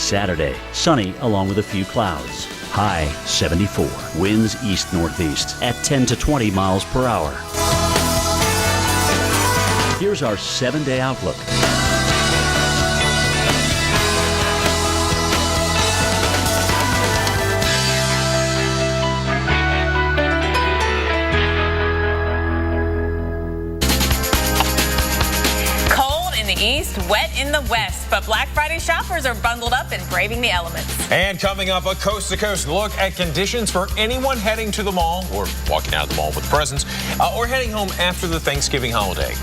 Saturday, sunny along with a few clouds. High 74. Winds east-northeast at 10 to 20 miles per hour. Here's our 7-day outlook. East, wet in the west, but Black Friday shoppers are bundled up and braving the elements. And coming up, a coast-to-coast look at conditions for anyone heading to the mall or walking out of the mall with presents or heading home after the Thanksgiving holiday.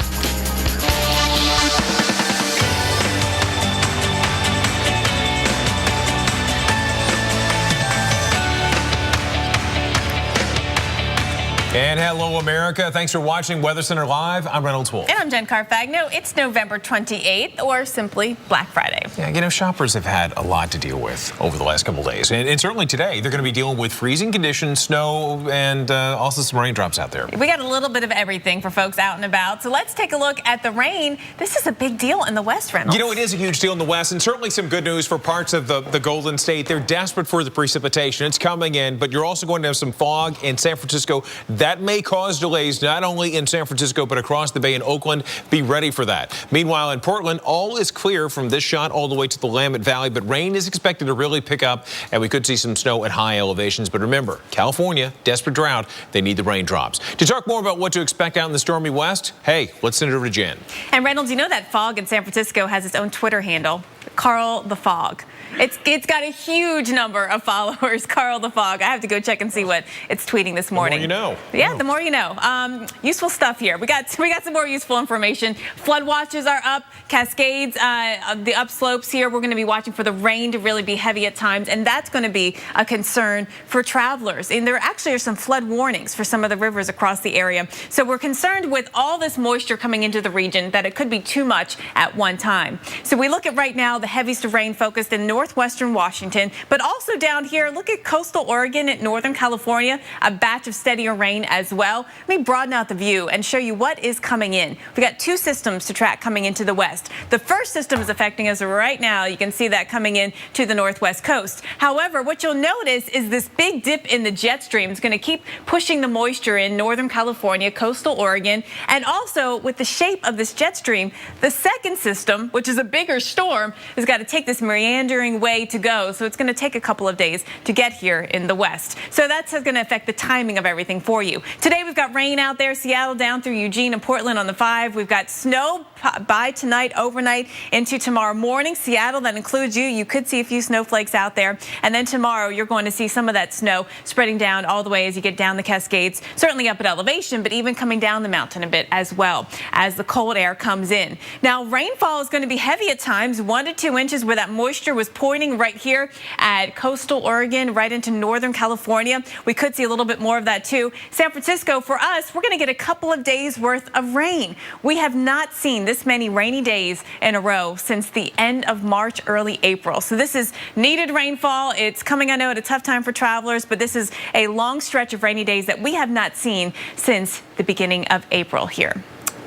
And hello, America. Thanks for watching Weather Center Live. I'm Reynolds Wolf. And I'm Jen Carfagno. It's November 28th, or simply Black Friday. Yeah, you know, shoppers have had a lot to deal with over the last couple of days. And certainly today, they're going to be dealing with freezing conditions, snow, and also some raindrops out there. We got a little bit of everything for folks out and about. So let's take a look at the rain. This is a big deal in the West, Reynolds. You know, it is a huge deal in the West, and certainly some good news for parts of the Golden State. They're desperate for the precipitation. It's coming in, but you're also going to have some fog in San Francisco. That may cause delays not only in San Francisco, but across the bay in Oakland. Be ready for that. Meanwhile, in Portland, all is clear from this shot all the way to the Willamette Valley, but rain is expected to really pick up, and we could see some snow at high elevations. But remember, California, desperate drought, they need the raindrops. To talk more about what to expect out in the stormy West, hey, let's send it over to Jen. And Reynolds, you know that fog in San Francisco has its own Twitter handle, Carl the Fog. It's got a huge number of followers, Carl the Fog. I have to go check and see what it's tweeting this morning. The more you know. Yeah, the more you know. Useful stuff here. We got some more useful information. Flood watches are up. Cascades, the upslopes here. We're going to be watching for the rain to really be heavy at times, and that's going to be a concern for travelers. And there actually are some flood warnings for some of the rivers across the area. So we're concerned with all this moisture coming into the region that it could be too much at one time. So we look at right now the heaviest of rain focused in northwestern Washington, but also down here, look at coastal Oregon and northern California, a batch of steadier rain as well. Let me broaden out the view and show you what is coming in. We got two systems to track coming into the west. The first system is affecting us right now. You can see that coming in to the northwest coast. However, what you'll notice is this big dip in the jet stream is going to keep pushing the moisture in northern California, coastal Oregon, and also with the shape of this jet stream, the second system, which is a bigger storm, has got to take this meandering way to go. So it's going to take a couple of days to get here in the west. So that's going to affect the timing of everything for you. Today we've got rain out there, Seattle down through Eugene and Portland on the 5. We've got snow by tonight, overnight into tomorrow morning. Seattle, that includes you. You could see a few snowflakes out there. And then tomorrow you're going to see some of that snow spreading down all the way as you get down the Cascades, certainly up at elevation, but even coming down the mountain a bit as well as the cold air comes in. Now rainfall is going to be heavy at times, 1 to 2 inches where that moisture was pointing right here at coastal Oregon, right into northern California. We could see a little bit more of that too. San Francisco, for us, we're going to get a couple of days worth of rain. We have not seen this many rainy days in a row since the end of March, early April. So this is needed rainfall. It's coming, I know, at a tough time for travelers, but this is a long stretch of rainy days that we have not seen since the beginning of April here.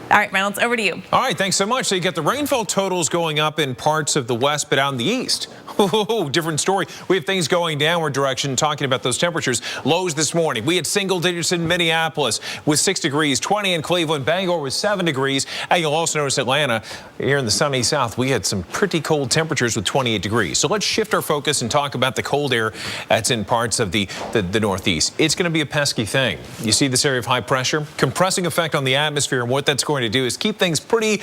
All right, Reynolds, over to you. All right, thanks so much. So you get the rainfall totals going up in parts of the west, but out in the east. Oh, different story. We have things going downward direction, talking about those temperatures. Lows this morning. We had single digits in Minneapolis with 6 degrees, 20 in Cleveland, Bangor with 7 degrees. And you'll also notice Atlanta here in the sunny south. We had some pretty cold temperatures with 28 degrees. So let's shift our focus and talk about the cold air that's in parts of the northeast. It's going to be a pesky thing. You see this area of high pressure, compressing effect on the atmosphere, and what that's going to do is keep things pretty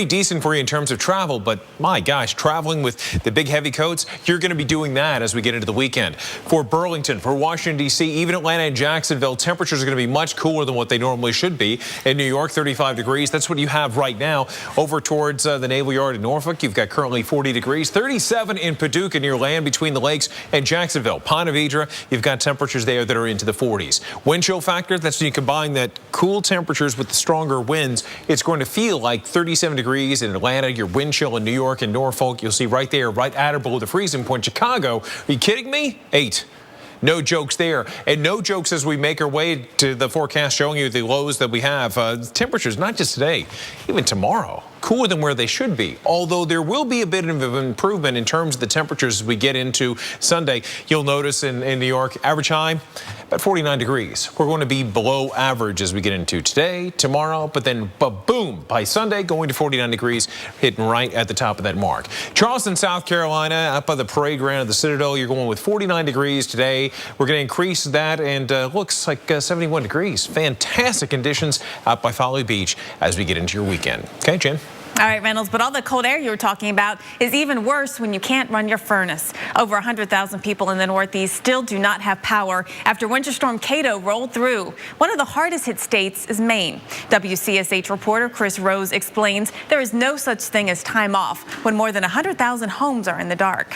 decent for you in terms of travel. But my gosh, traveling with the big heavy coats, you're going to be doing that as we get into the weekend. For Burlington, for Washington, D.C., even Atlanta and Jacksonville, temperatures are going to be much cooler than what they normally should be. In New York, 35 degrees. That's what you have right now. Over towards the Naval Yard in Norfolk, you've got currently 40 degrees. 37 in Paducah near land between the lakes and Jacksonville. Ponte Vedra, you've got temperatures there that are into the 40s. Wind chill factor, that's when you combine that cool temperatures with the stronger winds. It's going to feel like 37 degrees in Atlanta. Your wind chill in New York and Norfolk, you'll see right there, right at or below the freezing point. Chicago, are you kidding me? 8. No jokes there. And no jokes as we make our way to the forecast showing you the lows that we have. Temperatures, not just today, even tomorrow, cooler than where they should be. Although there will be a bit of improvement in terms of the temperatures as we get into Sunday. You'll notice in New York, average high, about 49 degrees. We're going to be below average as we get into today, tomorrow, but then boom, by Sunday, going to 49 degrees, hitting right at the top of that mark. Charleston, South Carolina, up by the parade ground of the Citadel, you're going with 49 degrees today. We're going to increase that and looks like 71 degrees. Fantastic conditions out by Folly Beach as we get into your weekend. Okay, Jen? All right, Reynolds, but all the cold air you were talking about is even worse when you can't run your furnace. Over 100,000 people in the Northeast still do not have power after Winter Storm Kato rolled through. One of the hardest hit states is Maine. WCSH reporter Chris Rose explains there is no such thing as time off when more than 100,000 homes are in the dark.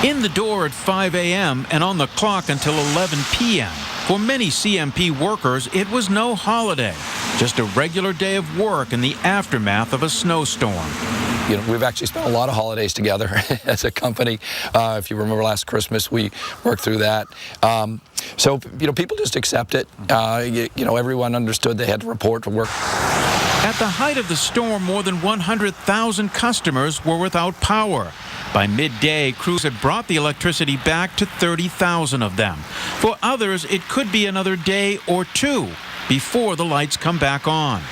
In the door at 5 a.m. and on the clock until 11 p.m. For many CMP workers, it was no holiday, just a regular day of work in the aftermath of a snowstorm. You know, we've actually spent a lot of holidays together as a company. If you remember last Christmas, we worked through that. So, you know, people just accept it. You know, everyone understood they had to report to work. At the height of the storm, more than 100,000 customers were without power. By midday, crews had brought the electricity back to 30,000 of them. For others, it could be another day or two before the lights come back on.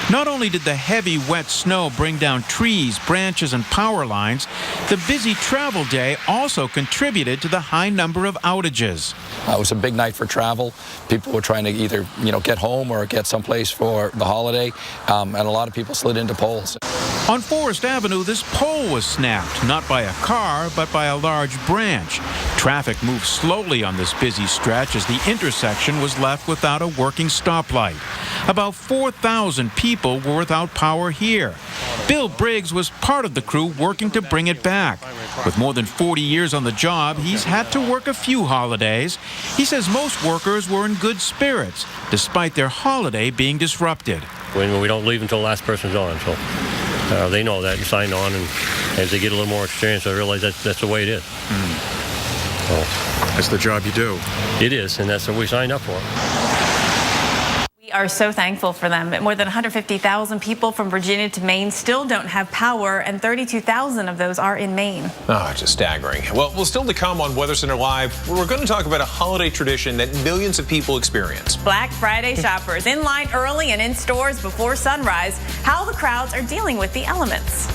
Not only did the heavy, wet snow bring down trees, branches, and power lines, the busy travel day also contributed to the high number of outages. It was a big night for travel. People were trying to either, you know, get home or get someplace for the holiday, and a lot of people slid into poles. On Forest Avenue, this pole was snapped, not by a car, but by a large branch. Traffic moved slowly on this busy stretch as the intersection was left without a working stoplight. About 4,000 people were without power here. Bill Briggs was part of the crew working to bring it back. With more than 40 years on the job, he's had to work a few holidays. He says most workers were in good spirits, despite their holiday being disrupted. When we don't leave until the last person's on, so they know that and sign on, and as they get a little more experience, they realize that's the way it is. So, that's the job you do. It is, and that's what we signed up for. We are so thankful for them. More than 150,000 people from Virginia to Maine still don't have power, and 32,000 of those are in Maine. Oh, just staggering. Well, still to come on Weather Center Live, we're going to talk about a holiday tradition that millions of people experience. Black Friday shoppers in line early and in stores before sunrise. How the crowds are dealing with the elements.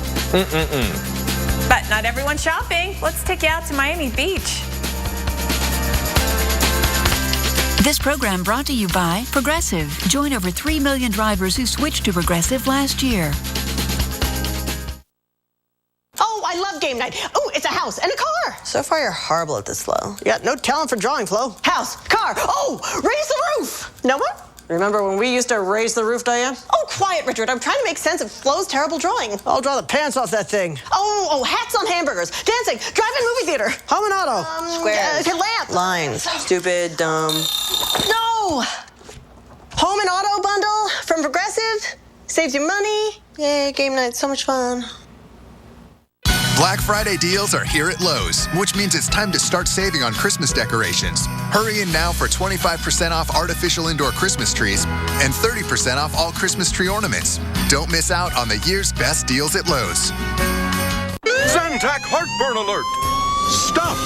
But not everyone's shopping. Let's take you out to Miami Beach. This program brought to you by Progressive. Join over 3 million drivers who switched to Progressive last year. Oh, I love game night. Oh, it's a house and a car. So far, you're horrible at this, Flo. Yeah, no talent for drawing, Flo. House, car. Oh, raise the roof. No one? Remember when we used to raise the roof, Diane? Oh, quiet, Richard. I'm trying to make sense of Flo's terrible drawing. I'll draw the pants off that thing. Oh, hats on hamburgers. Dancing. Drive-in movie theater. Home and auto. Squares. Lamp. Lines. Stupid, dumb. No. Home and auto bundle from Progressive. Saves you money. Yay, game night. So much fun. Black Friday deals are here at Lowe's, which means it's time to start saving on Christmas decorations. Hurry in now for 25% off artificial indoor Christmas trees and 30% off all Christmas tree ornaments. Don't miss out on the year's best deals at Lowe's. Zantac heartburn alert! Stop!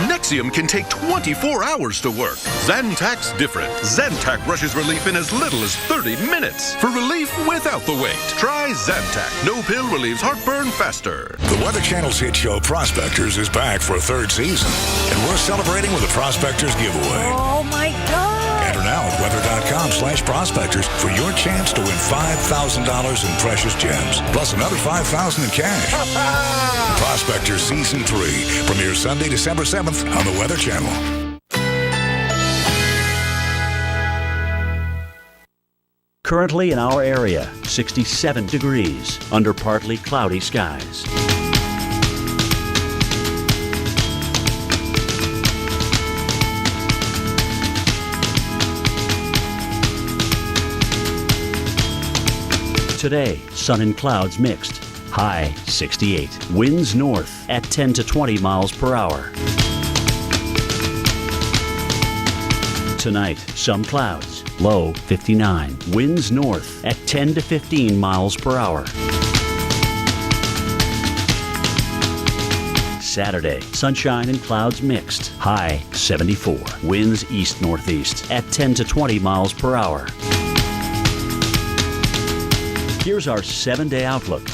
Nexium can take 24 hours to work. Zantac's different. Zantac rushes relief in as little as 30 minutes. For relief without the wait, try Zantac. No pill relieves heartburn faster. The Weather Channel's hit show Prospectors is back for a third season, and we're celebrating with a Prospectors giveaway. Oh my God! Enter now at weather.com/prospectors for your chance to win $5,000 in precious gems, plus another $5,000 in cash. Prospectors Season 3 premieres Sunday, December 7th on the Weather Channel. Currently in our area, 67 degrees under partly cloudy skies. Today, sun and clouds mixed. High 68. Winds north at 10 to 20 miles per hour. Tonight, some clouds, low 59. Winds north at 10 to 15 miles per hour. Saturday, sunshine and clouds mixed. High 74. Winds east-northeast at 10 to 20 miles per hour. Here's our 7-day outlook.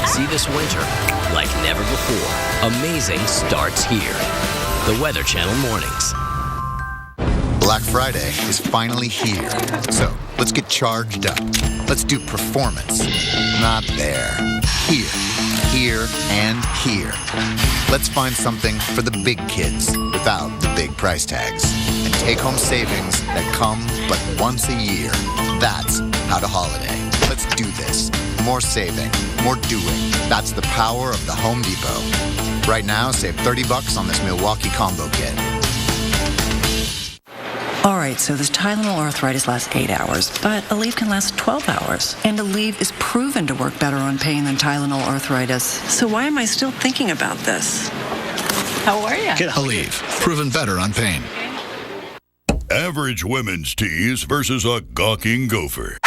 See this winter like never before. Amazing starts here. The Weather Channel mornings. Black Friday is finally here. So let's get charged up. Let's do performance. Not there. Here. Here and here. Let's find something for the big kids without the big price tags. And take home savings that come but once a year. That's how to holiday. Let's do this. More saving, more doing. That's the power of the Home Depot. Right now, save $30 on this Milwaukee combo kit. All right, so this Tylenol arthritis lasts 8 hours, but Aleve can last 12 hours. And Aleve is proven to work better on pain than Tylenol arthritis. So why am I still thinking about this? How are you? Get Aleve, proven better on pain. Average women's tees versus a gawking gopher.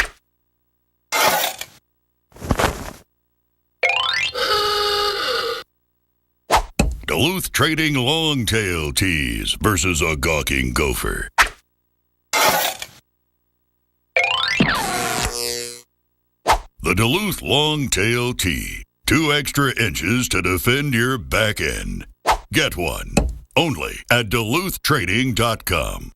Duluth Trading Longtail Tees versus a gawking gopher. The Duluth Longtail Tee. 2 extra inches to defend your back end. Get one. Only at DuluthTrading.com.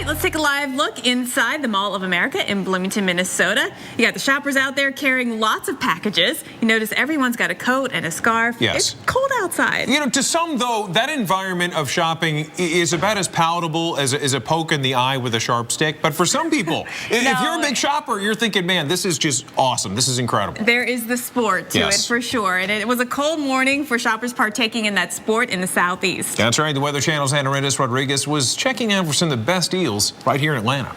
Let's take a live look inside the Mall of America in Bloomington, Minnesota. You got the shoppers out there carrying lots of packages. You notice everyone's got a coat and a scarf. Yes. It's cold outside. You know, to some, though, that environment of shopping is about as palatable as a poke in the eye with a sharp stick. But for some people, if you're a big shopper, you're thinking, man, this is just awesome. This is incredible. There is the sport to it for sure. And it was a cold morning for shoppers partaking in that sport in the Southeast. That's right. The Weather Channel's Ana Rodriguez was checking out for some of the best deals right here in Atlanta.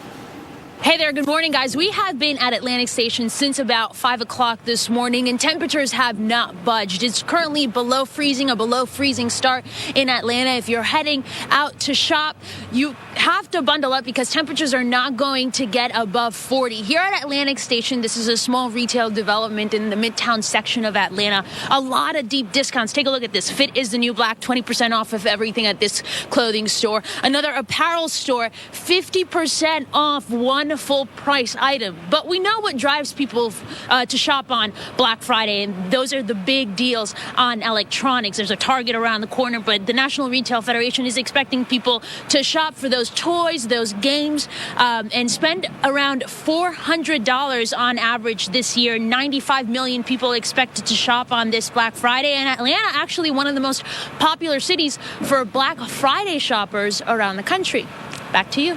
Hey there, good morning, guys. We have been at Atlantic Station since about 5 o'clock this morning, and temperatures have not budged. It's currently below freezing, a below freezing start in Atlanta. If you're heading out to shop, you have to bundle up because temperatures are not going to get above 40. Here at Atlantic Station, this is a small retail development in the Midtown section of Atlanta. A lot of deep discounts. Take a look at this. Fit is the new black, 20% off of everything at this clothing store. Another apparel store, 50% off one full price item. But we know what drives people to shop on Black Friday, and those are the big deals on electronics. There's a Target around the corner, but the National Retail Federation is expecting people to shop for those toys, those games, and spend around $400 on average this year. 95 million people expected to shop on this Black Friday, and Atlanta actually one of the most popular cities for Black Friday shoppers around the country. Back to you.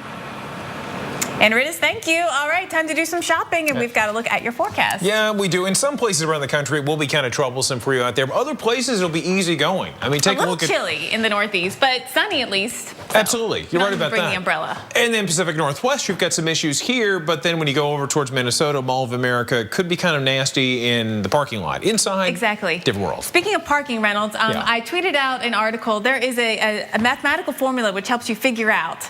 And Ritis, thank you. All right, time to do some shopping, and we've got to look at your forecast. Yeah, we do. In some places around the country, it will be kind of troublesome for you out there. But other places, it'll be easy going. I mean, take a look at... A little chilly in the Northeast, but sunny at least. So absolutely. You're right about bring that. the umbrella. And then Pacific Northwest, you've got some issues here. But then when you go over towards Minnesota, Mall of America, it could be kind of nasty in the parking lot. Inside, exactly. Different world. Speaking of parking, Reynolds, I tweeted out an article. There is a mathematical formula which helps you figure out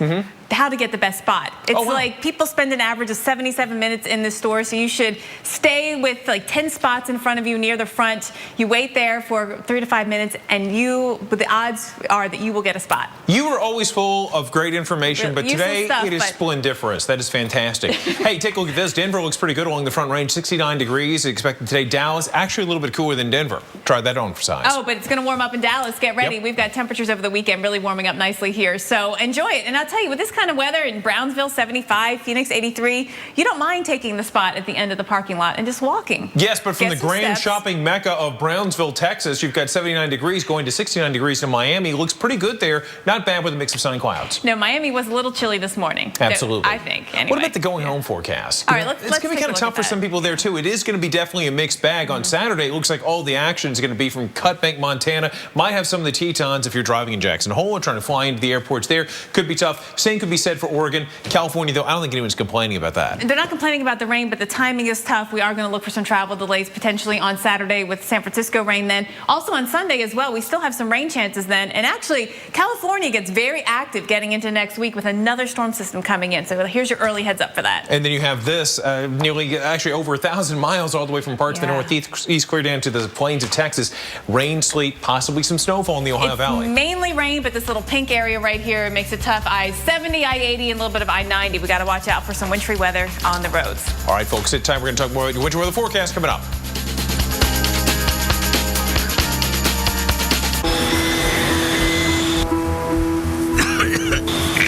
how to get the best spot. It's like people spend an average of 77 minutes in the store, so you should stay with like 10 spots in front of you near the front. You wait there for 3 to 5 minutes, and the odds are that you will get a spot. You were always full of great information, but today it is splendiferous. That is fantastic. Hey, take a look at this. Denver looks pretty good along the front range. 69 degrees expected today. Dallas, actually a little bit cooler than Denver. Try that on for size. Oh, but it's going to warm up in Dallas. Get ready. We've got temperatures over the weekend really warming up nicely here, so enjoy it. And I'll tell you, with this kind of weather in Brownsville, 75, Phoenix, 83, you don't mind taking the spot at the end of the parking lot and just walking. Yes, but from the grand shopping mecca of Brownsville, Texas, you've got 79 degrees going to 69 degrees in Miami. Looks pretty good there. Not bad with a mix of sun and clouds. No, Miami was a little chilly this morning. Absolutely. I think, anyway. What about the going home forecast? All right, let's It's going to be kind of tough for some people there, too. It is going to be definitely a mixed bag. On Saturday, it looks like all the action is going to be from Cut Bank, Montana. Might have some of the Tetons if you're driving in Jackson Hole or trying to fly into the airports there. Could be tough. Same could could be said for Oregon. California, though, I don't think anyone's complaining about that. They're not complaining about the rain, but the timing is tough. We are going to look for some travel delays potentially on Saturday with San Francisco rain then. Also on Sunday as well, we still have some rain chances then. And actually, California gets very active getting into next week with another storm system coming in. So here's your early heads up for that. And then you have this, actually over 1,000 miles all the way from parts of the northeast clear down to the plains of Texas. Rain, sleet, possibly some snowfall in the Ohio Valley. Mainly rain, but this little pink area right here makes it tough. I-70, I-80, and a little bit of I-90. We got to watch out for some wintry weather on the roads. All right, folks, it's time. We're going to talk more about your winter weather forecast coming up.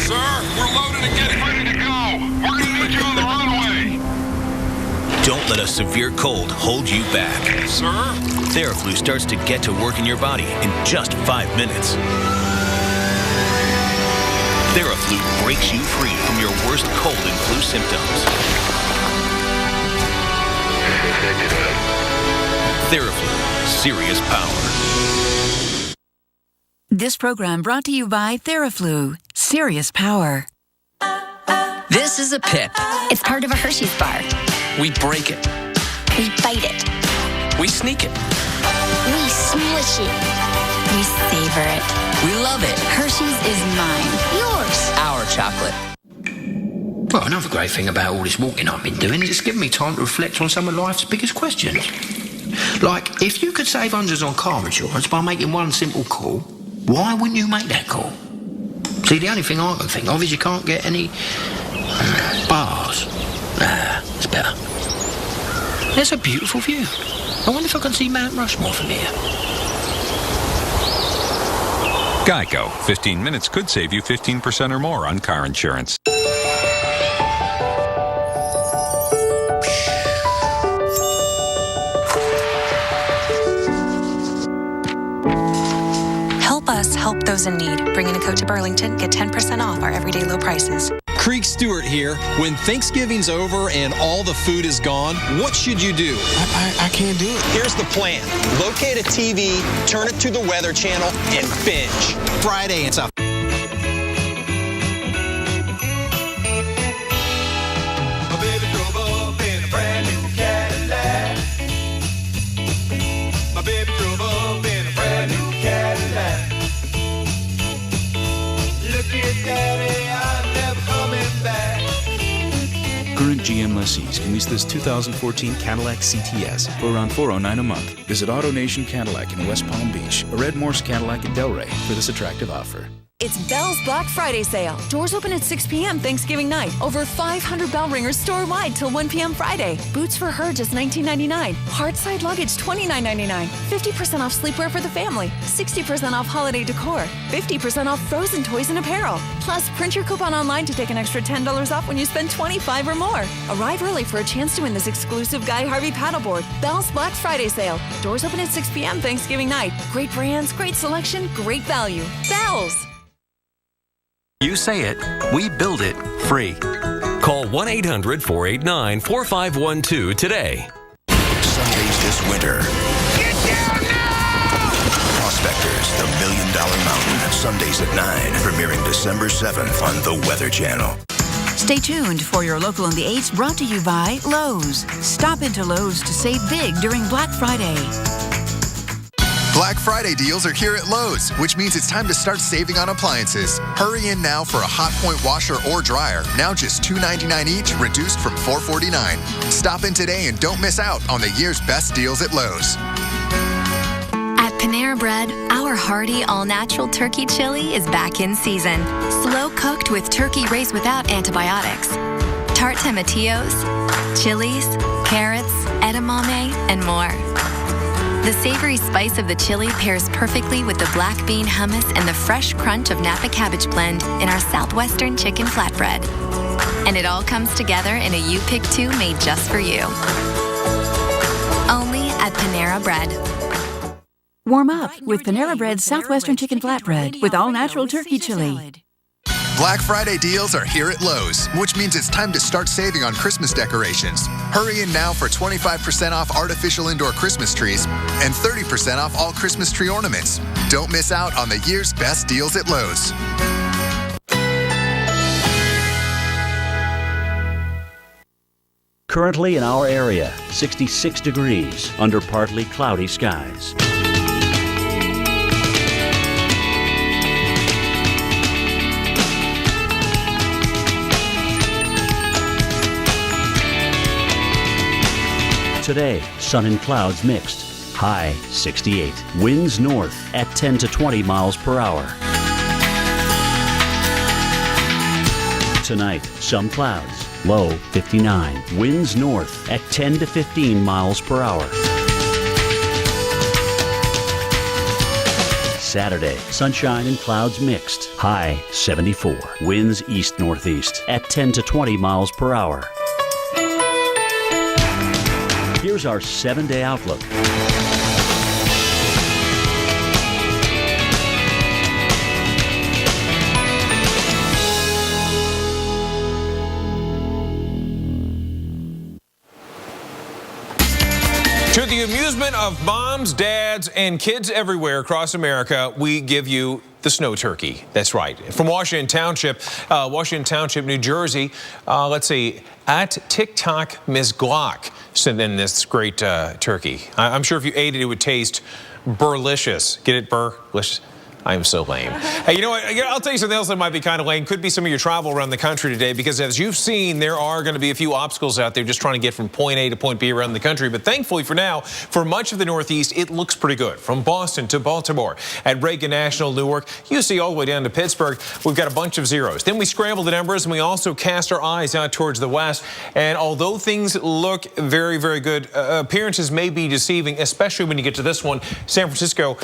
Sir, we're loaded and getting ready to go. We're going to need you on the runway. Don't let a severe cold hold you back. Sir? Theraflu starts to get to work in your body in just 5 minutes. Theraflu breaks you free from your worst cold and flu symptoms. Theraflu, serious power. This program brought to you by Theraflu, serious power. This is a pip. It's part of a Hershey's bar. We break it. We bite it. We sneak it. We smush it. We savor it. We love it. Hershey's is mine. Yours. Our chocolate. Well, another great thing about all this walking I've been doing is it's given me time to reflect on some of life's biggest questions. Like, if you could save hundreds on car insurance by making one simple call, why wouldn't you make that call? See, the only thing I can think of is you can't get any bars. Nah, it's better. There's a beautiful view. I wonder if I can see Mount Rushmore from here. Geico. 15 minutes could save you 15% or more on car insurance. Help us help those in need. Bring in a coat to Burlington. Get 10% off our everyday low prices. Creek Stewart here. When Thanksgiving's over and all the food is gone, what should you do? I can't do it. Here's the plan. Locate a TV, turn it to the Weather Channel, and binge. Friday, it's a... My baby drove up in a brand new Cadillac. My baby drove up in a brand new Cadillac. Look at Daddy, I'm never coming back. Current GM lessees can lease this 2014 Cadillac CTS for around $409 a month. Visit AutoNation Cadillac in West Palm Beach or Red Morse Cadillac in Delray for this attractive offer. It's Bell's Black Friday sale. Doors open at 6 p.m. Thanksgiving night. Over 500 bell ringers store-wide till 1 p.m. Friday. Boots for her, just $19.99. Hard-side luggage, $29.99. 50% off sleepwear for the family. 60% off holiday decor. 50% off frozen toys and apparel. Plus, print your coupon online to take an extra $10 off when you spend $25 or more. Arrive early for a chance to win this exclusive Guy Harvey paddleboard. Bell's Black Friday sale. Doors open at 6 p.m. Thanksgiving night. Great brands, great selection, great value. Bell's. You say it, we build it free. Call 1-800-489-4512 today. Sundays this winter. Get down now! Prospectors, the $1 Million Mountain. Sundays at 9, premiering December 7th on the Weather Channel. Stay tuned for your local on the 8s brought to you by Lowe's. Stop into Lowe's to save big during Black Friday. Black Friday deals are here at Lowe's, which means it's time to start saving on appliances. Hurry in now for a Hot Point washer or dryer, now just $2.99 each, reduced from $4.49. Stop in today and don't miss out on the year's best deals at Lowe's. At Panera Bread, our hearty all-natural turkey chili is back in season. Slow cooked with turkey raised without antibiotics. Tart tomatillos, chilies, carrots, edamame, and more. The savory spice of the chili pairs perfectly with the black bean hummus and the fresh crunch of Napa cabbage blend in our Southwestern chicken flatbread. And it all comes together in a You Pick 2 made just for you. Only at Panera Bread. Warm up with Panera Bread's Southwestern Chicken Flatbread with all-natural turkey chili. Black Friday deals are here at Lowe's, which means it's time to start saving on Christmas decorations. Hurry in now for 25% off artificial indoor Christmas trees and 30% off all Christmas tree ornaments. Don't miss out on the year's best deals at Lowe's. Currently in our area, 66 degrees under partly cloudy skies. Today, sun and clouds mixed. High 68. Winds north at 10 to 20 miles per hour. Tonight, some clouds. Low 59. Winds north at 10 to 15 miles per hour. Saturday, sunshine and clouds mixed. High 74. Winds east-northeast at 10 to 20 miles per hour. Here's our 7-day outlook. To the amusement of moms, dads, and kids everywhere across America, we give you the snow turkey. That's right. From Washington Township, New Jersey. Let's see, at TikTok Ms. Glock sent in this great turkey. I'm sure if you ate it, it would taste burlicious. Get it, burlicious? I am so lame. Hey, you know what? I'll tell you something else that might be kind of lame. Could be some of your travel around the country today, because as you've seen, there are going to be a few obstacles out there just trying to get from point A to point B around the country. But thankfully for now, for much of the Northeast, it looks pretty good. From Boston to Baltimore, at Reagan National, Newark, UC all the way down to Pittsburgh, we've got a bunch of zeros. Then we scramble the numbers, and we also cast our eyes out towards the west. And although things look very, very good, appearances may be deceiving, especially when you get to this one, San Francisco.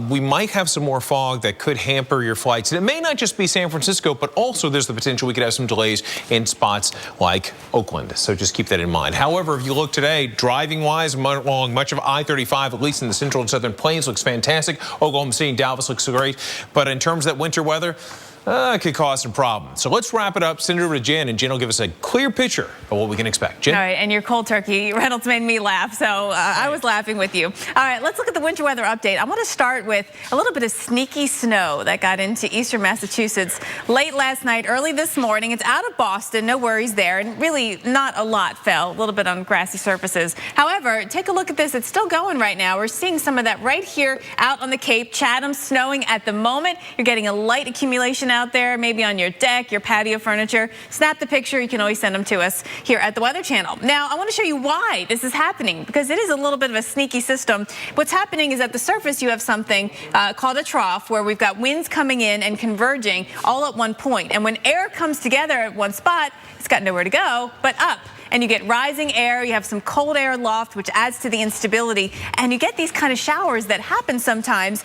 We might have some more fog that could hamper your flights. And it may not just be San Francisco, but also there's the potential we could have some delays in spots like Oakland. So just keep that in mind. However, if you look today, driving-wise, along much of I-35, at least in the central and southern plains, looks fantastic. Oklahoma City and Dallas looks great. But in terms of that winter weather, it could cause some problems. So let's wrap it up, send it over to Jen, and Jen will give us a clear picture of what we can expect. Jen? All right, and your cold turkey, Reynolds, made me laugh, so I was laughing with you. All right, let's look at the winter weather update. I want to start with a little bit of sneaky snow that got into eastern Massachusetts late last night, early this morning. It's out of Boston, no worries there, and really not a lot fell, a little bit on grassy surfaces. However, take a look at this. It's still going right now. We're seeing some of that right here out on the Cape. Chatham snowing at the moment. You're getting a light accumulation out there, maybe on your deck, your patio furniture. Snap the picture. You can always send them to us here at the Weather Channel. Now, I want to show you why this is happening, because it is a little bit of a sneaky system. What's happening is at the surface, you have something called a trough, where we've got winds coming in and converging all at one point. And when air comes together at one spot, it's got nowhere to go but up. And you get rising air, you have some cold air loft, which adds to the instability, and you get these kind of showers that happen sometimes.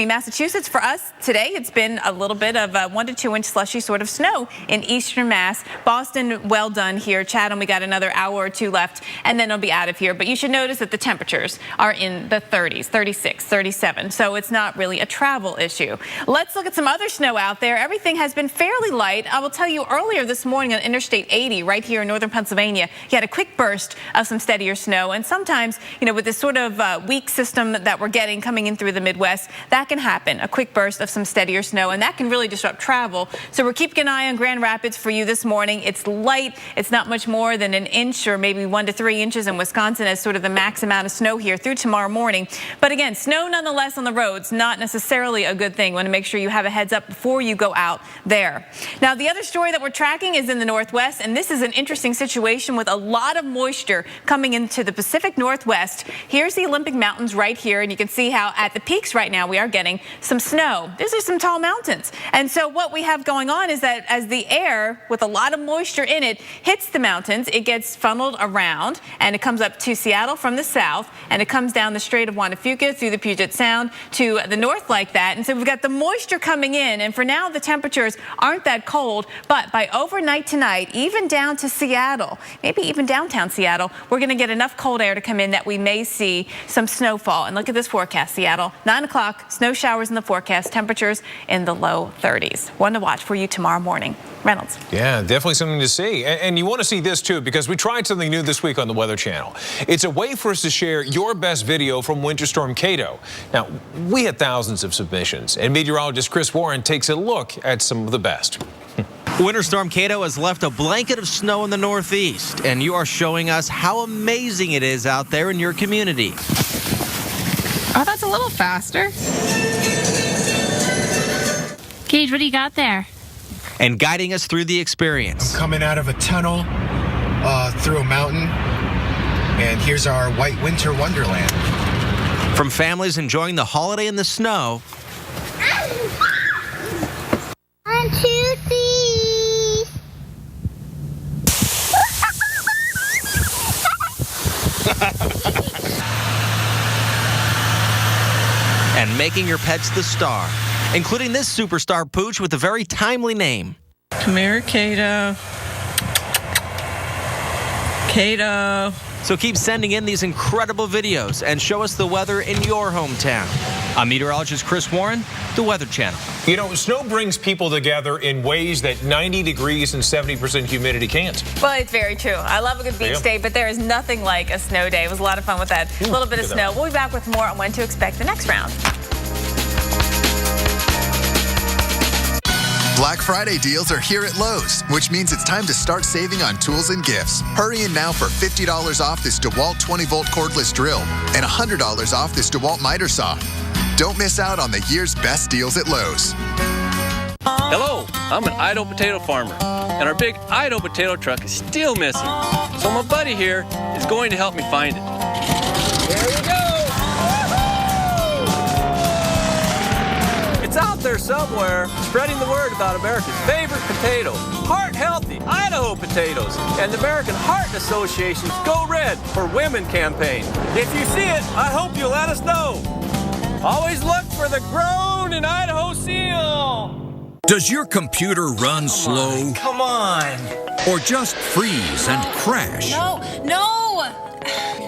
Massachusetts, for us today, it's been a little bit of a 1 to 2 inch slushy sort of snow in eastern Mass. Boston, well done here. Chatham, we got another hour or two left, and then it'll be out of here. But you should notice that the temperatures are in the 30s, 36, 37, so it's not really a travel issue. Let's look at some other snow out there. Everything has been fairly light. I will tell you, earlier this morning on Interstate 80, right here in northern Pennsylvania, you had a quick burst of some steadier snow. And sometimes, with this sort of weak system that we're getting coming in through the Midwest, that can happen, a quick burst of some steadier snow, and that can really disrupt travel. So we're keeping an eye on Grand Rapids for you this morning. It's light. It's not much more than an inch or maybe 1 to 3 inches in Wisconsin as sort of the max amount of snow here through tomorrow morning. But again, snow nonetheless on the roads, not necessarily a good thing. Want to make sure you have a heads up before you go out there. Now, the other story that we're tracking is in the Northwest, and this is an interesting situation with a lot of moisture coming into the Pacific Northwest. Here's the Olympic Mountains right here, and you can see how at the peaks right now we are getting some snow. These are some tall mountains. And so what we have going on is that as the air with a lot of moisture in it hits the mountains, it gets funneled around and it comes up to Seattle from the south, and it comes down the Strait of Juan de Fuca through the Puget Sound to the north like that. And so we've got the moisture coming in, and for now the temperatures aren't that cold, but by overnight tonight, even down to Seattle, maybe even downtown Seattle, we're going to get enough cold air to come in that we may see some snowfall. And look at this forecast, Seattle, 9 o'clock, snow showers in the forecast, temperatures in the low 30s. One to watch for you tomorrow morning. Reynolds. Yeah, definitely something to see. And you want to see this too, because we tried something new this week on the Weather Channel. It's a way for us to share your best video from Winter Storm Kato. Now, we had thousands of submissions, and meteorologist Chris Warren takes a look at some of the best. Winter Storm Kato has left a blanket of snow in the Northeast, and you are showing us how amazing it is out there in your community. Oh, that's a little faster. Gage, what do you got there? And guiding us through the experience. I'm coming out of a tunnel through a mountain, and here's our white winter wonderland. From families enjoying the holiday in the snow. 1, 2, 3. And making your pets the star, including this superstar pooch with a very timely name. Come here, Kato. Kato. So keep sending in these incredible videos and show us the weather in your hometown. I'm meteorologist Chris Warren, the Weather Channel. You know, snow brings people together in ways that 90 degrees and 70% humidity can't. Well, it's very true. I love a good beach day, but there is nothing like a snow day. It was a lot of fun with that. A little bit of snow. We'll be back with more on when to expect the next round. Black Friday deals are here at Lowe's, which means it's time to start saving on tools and gifts. Hurry in now for $50 off this DeWalt 20-volt cordless drill and $100 off this DeWalt miter saw. Don't miss out on the year's best deals at Lowe's. Hello, I'm an Idaho potato farmer, and our big Idaho potato truck is still missing. So my buddy here is going to help me find it. There we go! It's out there somewhere, spreading the word about America's favorite potato, heart-healthy Idaho potatoes, and the American Heart Association's Go Red for Women campaign. If you see it, I hope you'll let us know. Always look for the Grown in Idaho seal. Does your computer run slow? Come on. Or just freeze and crash? No.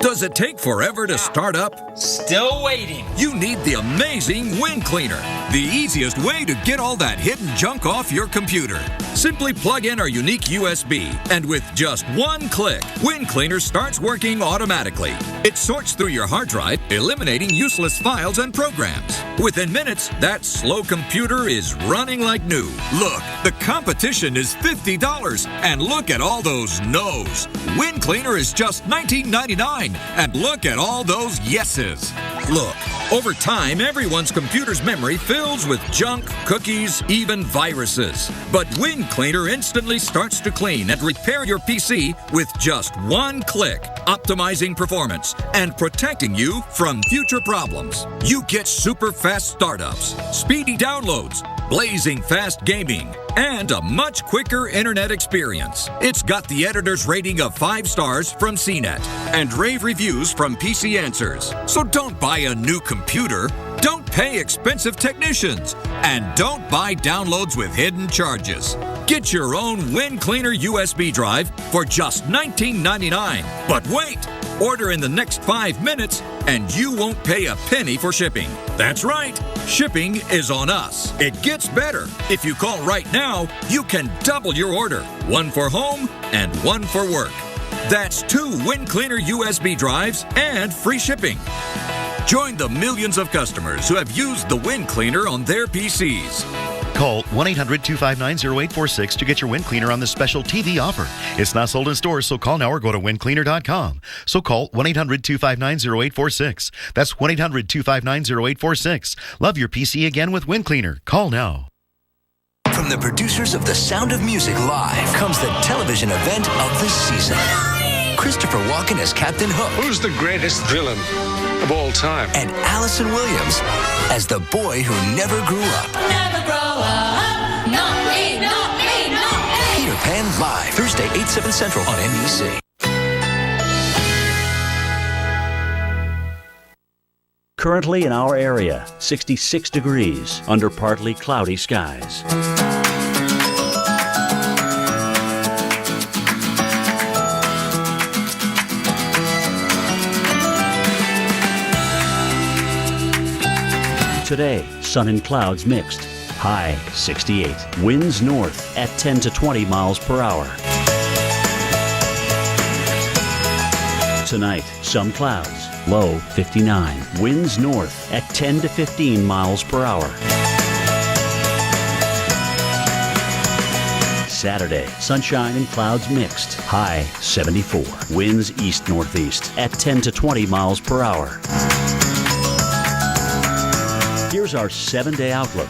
Does it take forever to start up? Still waiting. You need the amazing Wind Cleaner, the easiest way to get all that hidden junk off your computer. Simply plug in our unique USB, and with just one click, Wind Cleaner starts working automatically. It sorts through your hard drive, eliminating useless files and programs. Within minutes, that slow computer is running like new. Look, the competition is $50, and look at all those no's. Wind Cleaner is just $19.99, and look at all those yeses. Look, over time, everyone's computer's memory fills with junk, cookies, even viruses. But Wind Cleaner instantly starts to clean and repair your PC with just one click, optimizing performance and protecting you from future problems. You get super fast startups, speedy downloads, blazing fast gaming, and a much quicker internet experience. It's got the editor's rating of 5 stars from CNET and rave reviews from PC Answers. So don't buy a new computer, don't pay expensive technicians, and don't buy downloads with hidden charges. Get your own Wind Cleaner USB drive for just $19.99. But wait! Order in the next 5 minutes, and you won't pay a penny for shipping. That's right, shipping is on us. It gets better. If you call right now, you can double your order. One for home and one for work. That's 2 Wind Cleaner USB drives and free shipping. Join the millions of customers who have used the Wind Cleaner on their PCs. Call 1-800-259-0846 to get your Wind Cleaner on this special TV offer. It's not sold in stores, so call now or go to windcleaner.com. So call 1-800-259-0846. That's 1-800-259-0846. Love your PC again with Wind Cleaner. Call now. From the producers of The Sound of Music Live comes the television event of the season. Christopher Walken as Captain Hook. Who's the greatest villain of all time? And Allison Williams as the boy who never grew up. Never grow up. Not me, not me, not me. Peter Pan Live, Thursday, 8/7 Central on NBC. Currently in our area, 66 degrees under partly cloudy skies. Today, sun and clouds mixed. High 68. Winds north at 10 to 20 miles per hour. Tonight, some clouds. Low 59. Winds north at 10 to 15 miles per hour. Saturday. Sunshine and clouds mixed. High 74. Winds east-northeast at 10 to 20 miles per hour. Here's our 7-day outlook.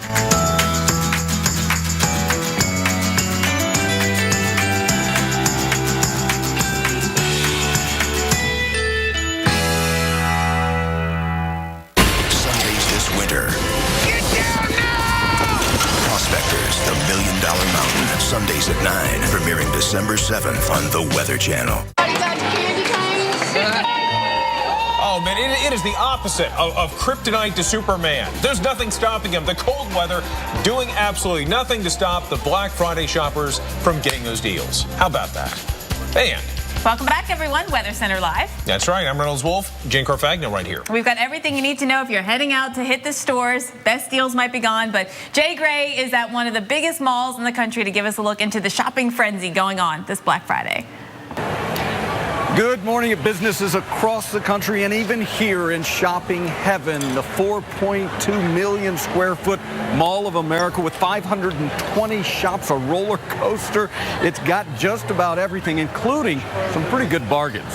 Sundays this winter. Get down now! Prospectors, the $1 Million Mountain. Sundays at 9. Premiering December 7th on the Weather Channel. Oh, man, it is the opposite of kryptonite to Superman. There's nothing stopping him. The cold weather doing absolutely nothing to stop the Black Friday shoppers from getting those deals. How about that? And welcome back, everyone. Weather Center Live. that's right. I'm Reynolds Wolf. Jen Carfagno right here. We've got everything you need to know if you're heading out to hit the stores. Best deals might be gone, but Jay Gray is at one of the biggest malls in the country to give us a look into the shopping frenzy going on this Black Friday. Good morning at businesses across the country and even here in shopping heaven. The 4.2 million square foot Mall of America with 520 shops, a roller coaster. It's got just about everything, including some pretty good bargains.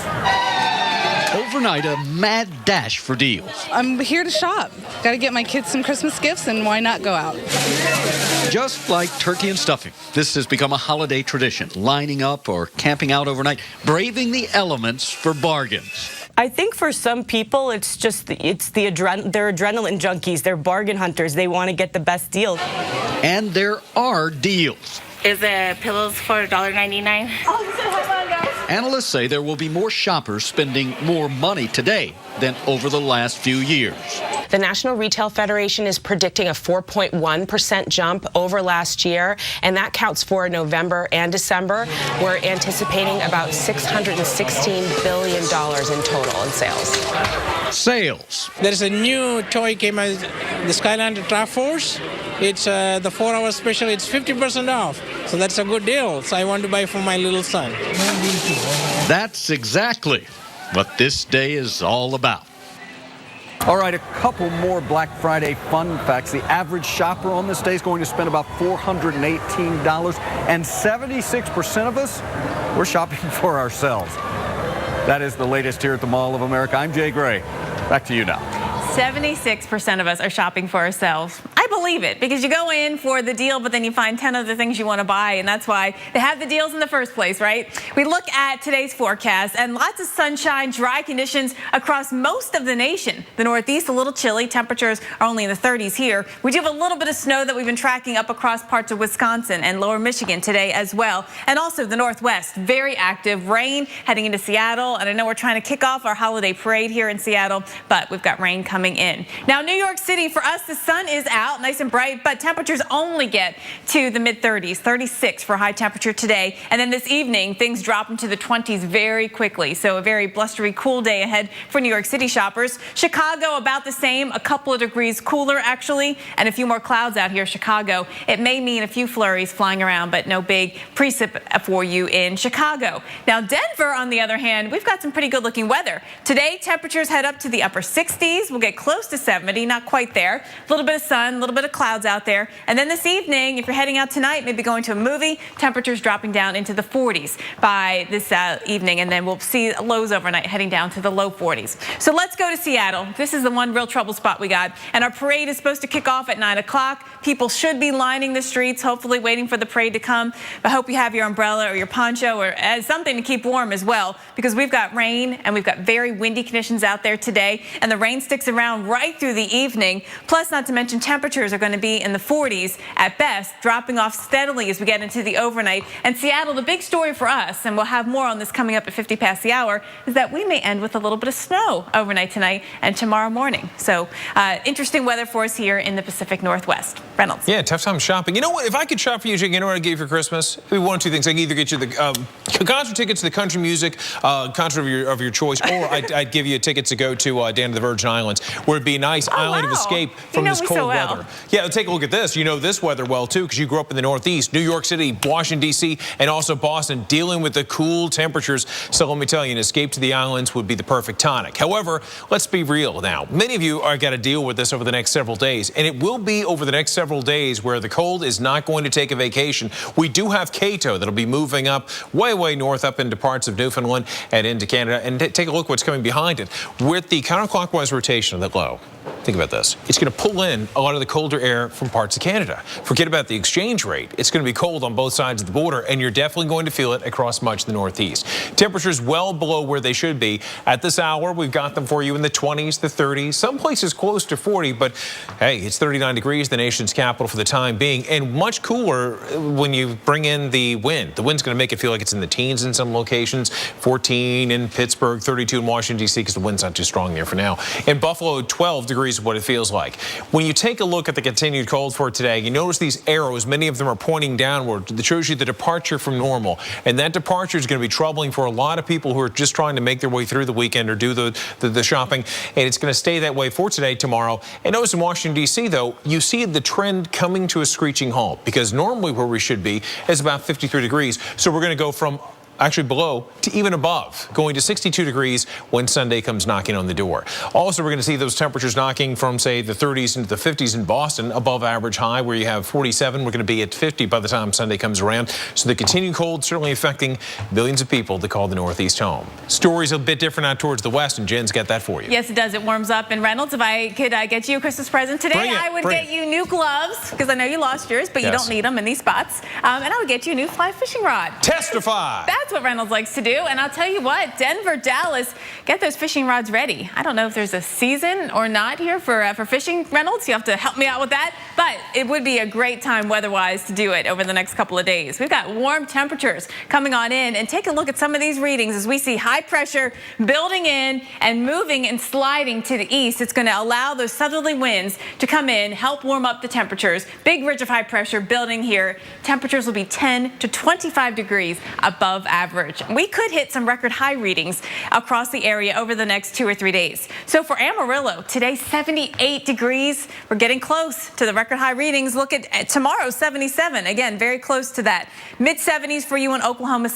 Overnight, a mad dash for deals. I'm here to shop. Got to get my kids some Christmas gifts, and why not go out? Just like turkey and stuffing, this has become a holiday tradition. Lining up or camping out overnight, braving the elements for bargains. I think for some people, they're adrenaline junkies. They're bargain hunters. They want to get the best deals. And there are deals. Is the pillows for $1.99? Analysts say there will be more shoppers spending more money today than over the last few years. The National Retail Federation is predicting a 4.1% jump over last year, and that counts for November and December. We're anticipating about $616 billion in total in sales. Sales. There's a new toy came out, the Skylander Triforce. It's the 4-hour special. It's 50% off. So that's a good deal. So I want to buy for my little son. That's exactly what this day is all about. All right, a couple more Black Friday fun facts. The average shopper on this day is going to spend about $418, and 76% of us, we're shopping for ourselves. That is the latest here at the Mall of America. I'm Jay Gray. Back to you now. 76% of us are shopping for ourselves. I believe it, because you go in for the deal, but then you find 10 other things you want to buy, and that's why they have the deals in the first place, right? We look at today's forecast, and lots of sunshine, dry conditions across most of the nation. The Northeast, a little chilly. Temperatures are only in the 30s here. We do have a little bit of snow that we've been tracking up across parts of Wisconsin and lower Michigan today as well. And also the Northwest, very active. Rain heading into Seattle, and I know we're trying to kick off our holiday parade here in Seattle, but we've got rain coming in. Now, New York City, for us, the sun is out, nice and bright, but temperatures only get to the mid-30s, 36 for high temperature today. And then this evening, things drop into the 20s very quickly. So a very blustery, cool day ahead for New York City shoppers. Chicago, about the same, a couple of degrees cooler, actually, and a few more clouds out here. Chicago, it may mean a few flurries flying around, but no big precip for you in Chicago. Now, Denver, on the other hand, we've got some pretty good-looking weather. Today, temperatures head up to the upper 60s. We'll get close to 70, not quite there. A little bit of sun, a little bit of clouds out there. And then this evening, if you're heading out tonight, maybe going to a movie, temperatures dropping down into the 40s by this evening. And then we'll see lows overnight heading down to the low 40s. So let's go to Seattle. This is the one real trouble spot we got. And our parade is supposed to kick off at 9 o'clock. People should be lining the streets, hopefully waiting for the parade to come. I hope you have your umbrella or your poncho or something to keep warm as well, because we've got rain and we've got very windy conditions out there today. And the rain sticks around right through the evening. Plus, not to mention, temperatures are going to be in the 40s at best, dropping off steadily as we get into the overnight. And Seattle, the big story for us, and we'll have more on this coming up at 50 past the hour, is that we may end with a little bit of snow overnight tonight and tomorrow morning. So interesting weather for us here in the Pacific Northwest. Reynolds. Yeah, tough time shopping. You know what? If I could shop for you, Jake, you know what I'd give you for Christmas? Maybe one of two things. I can either get you the concert tickets to the country music concert of your choice, or I'd give you tickets to go to down to the Virgin Islands, where it'd be a nice island of escape from this cold weather. Yeah, take a look at this. You know this weather well, too, because you grew up in the Northeast. New York City, Washington, D.C., and also Boston, dealing with the cool temperatures. So let me tell you, an escape to the islands would be the perfect tonic. However, let's be real now. Many of you are going to deal with this over the next several days, and it will be over the next several days where the cold is not going to take a vacation. We do have Kato that'll be moving up way north up into parts of Newfoundland and into Canada. And take a look what's coming behind it. With the counterclockwise rotation of the low, think about this. It's going to pull in a lot of the colder air from parts of Canada. Forget about the exchange rate. It's going to be cold on both sides of the border, and you're definitely going to feel it across much of the Northeast. Temperatures well below where they should be. At this hour, we've got them for you in the 20s, the 30s, some places close to 40, but hey, it's 39 degrees, the nation's capital for the time being, and much cooler when you bring in the wind. The wind's going to make it feel like it's in the teens in some locations, 14 in Pittsburgh, 32 in Washington, D.C., because the wind's not too strong there for now. In Buffalo, 12 degrees is what it feels like. When you take a look at the continued cold for today, you notice these arrows, many of them are pointing downward. That shows you the departure from normal. And that departure is going to be troubling for a lot of people who are just trying to make their way through the weekend or do the shopping. And it's going to stay that way for today, tomorrow. And notice in Washington, D.C., though, you see the trend coming to a screeching halt, because normally where we should be is about 53 degrees. So we're going to go from actually below to even above, going to 62 degrees when Sunday comes knocking on the door. Also, we're going to see those temperatures knocking from, say, the 30s into the 50s in Boston, above average high, where you have 47. We're going to be at 50 by the time Sunday comes around. So the continued cold certainly affecting millions of people that call the Northeast home. Stories a bit different out towards the west, and Jen's got that for you. Yes, it does. It warms up. And Reynolds, if I could get you a Christmas present today, I would get you new gloves, because I know you lost yours, but you don't need them in these spots. And I would get you a new fly fishing rod. Testify! That's what Reynolds likes to do. And I'll tell you what, Denver, Dallas, get those fishing rods ready. I don't know if there's a season or not here for fishing, Reynolds. You have to help me out with that. But it would be a great time weather-wise to do it over the next couple of days. We've got warm temperatures coming on in. And take a look at some of these readings as we see high pressure building in and moving and sliding to the east. It's going to allow those southerly winds to come in, help warm up the temperatures. Big ridge of high pressure building here. Temperatures will be 10 to 25 degrees above average. We could hit some record high readings across the area over the next 2 or 3 days. So for Amarillo, today 78 degrees. We're getting close to the record high readings. Look at tomorrow, 77. Again, very close to that. Mid 70s for you in Oklahoma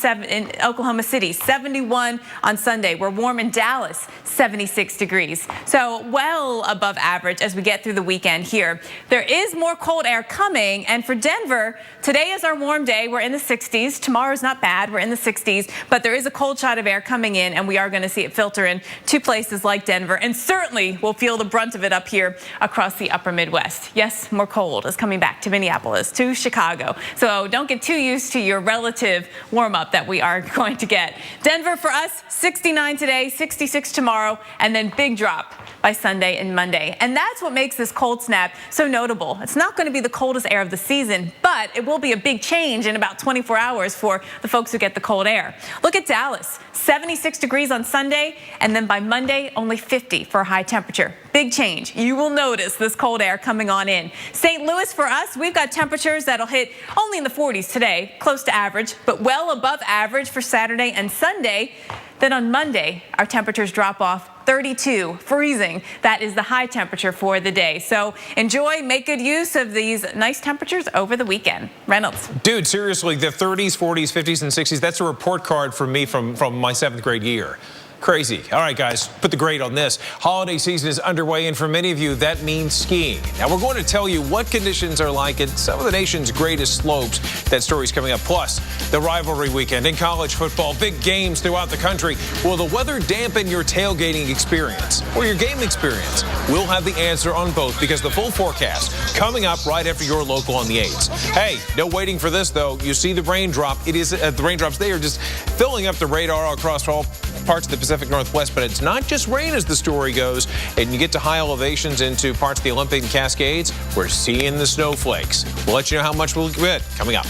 City, 71 on Sunday. We're warm in Dallas, 76 degrees. So well above average as we get through the weekend here. There is more cold air coming, and for Denver, today is our warm day. We're in the 60s. Tomorrow's not bad. We're in the 60s, but there is a cold shot of air coming in, and we are going to see it filter in to places like Denver, and certainly we'll feel the brunt of it up here across the upper Midwest. Yes, more cold is coming back to Minneapolis, to Chicago. So don't get too used to your relative warm up that we are going to get. Denver for us, 69 today, 66 tomorrow, and then big drop by Sunday and Monday. And that's what makes this cold snap so notable. It's not going to be the coldest air of the season, but it will be a big change in about 24 hours for the folks who get the cold air. Look at Dallas, 76 degrees on Sunday, and then by Monday, only 50 for a high temperature. Big change. You will notice this cold air coming on in. St. Louis for us, we've got temperatures that'll hit only in the 40s today, close to average, but well above average for Saturday and Sunday. Then on Monday, our temperatures drop off 32, freezing. That is the high temperature for the day. So enjoy, make good use of these nice temperatures over the weekend. Reynolds. Dude, seriously, the 30s, 40s, 50s, and 60s, that's a report card for me from my 7th grade year. Crazy. All right, guys, put the grade on this. Holiday season is underway, and for many of you, that means skiing. Now, we're going to tell you what conditions are like at some of the nation's greatest slopes. That story's coming up. Plus, the rivalry weekend in college football, big games throughout the country. Will the weather dampen your tailgating experience or your game experience? We'll have the answer on both, because the full forecast coming up right after your local on the 8s. Hey, no waiting for this, though. You see the raindrop. It is the raindrops. They are just filling up the radar across all parts of the Pacific Northwest, but it's not just rain as the story goes. And you get to high elevations into parts of the Olympic and Cascades, we're seeing the snowflakes. We'll let you know how much we'll get coming up.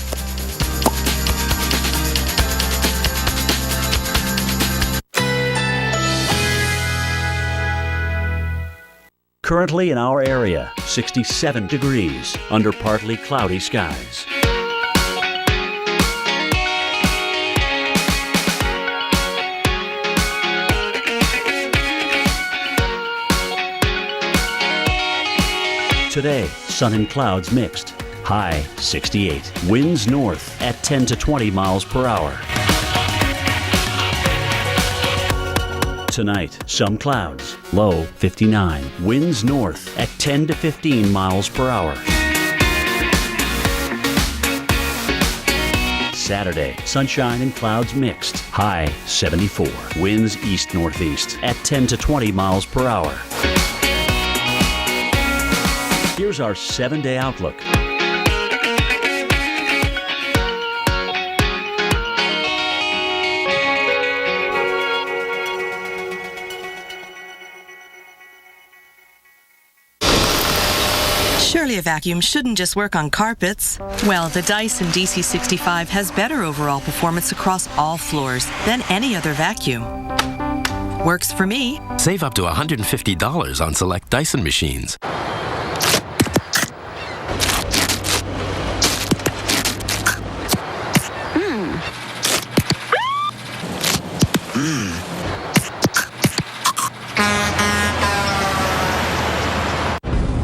Currently in our area, 67 degrees under partly cloudy skies. today. Sun and clouds mixed. High 68. Winds north at 10 to 20 miles per hour. Tonight, some clouds. Low 59. Winds north at 10 to 15 miles per hour. Saturday, sunshine and clouds mixed. High 74. Winds east-northeast at 10 to 20 miles per hour. Here's our 7-day outlook. Surely a vacuum shouldn't just work on carpets. Well, the Dyson DC65 has better overall performance across all floors than any other vacuum. Works for me. Save up to $150 on select Dyson machines.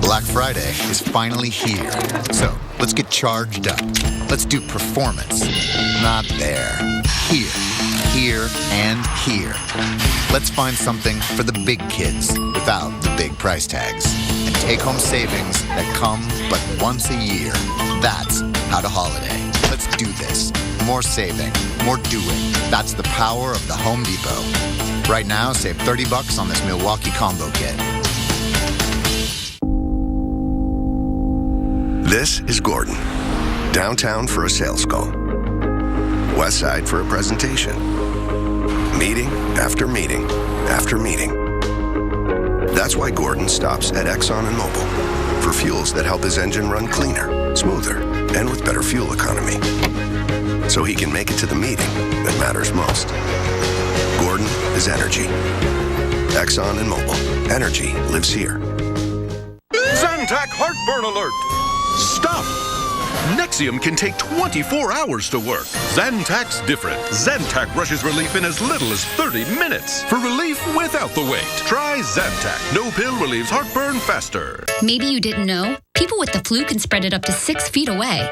Black Friday is finally here. So let's get charged up. Let's do performance. Not there. Here. Here and here. Let's find something for the big kids without the big price tags. And take home savings that come but once a year. That's how to holiday. Let's do this. More saving. More doing. That's the power of the Home Depot. Right now, save $30 on this Milwaukee combo kit. This is Gordon. Downtown for a sales call. West Side for a presentation. Meeting after meeting after meeting. That's why Gordon stops at Exxon and Mobil for fuels that help his engine run cleaner, smoother, and with better fuel economy. So he can make it to the meeting that matters most. Gordon is energy. Exxon and Mobil. Energy lives here. Zantac heartburn alert! Stop! Nexium can take 24 hours to work. Zantac's different. Zantac rushes relief in as little as 30 minutes. For relief without the wait, try Zantac. No pill relieves heartburn faster. Maybe you didn't know, people with the flu can spread it up to 6 feet away.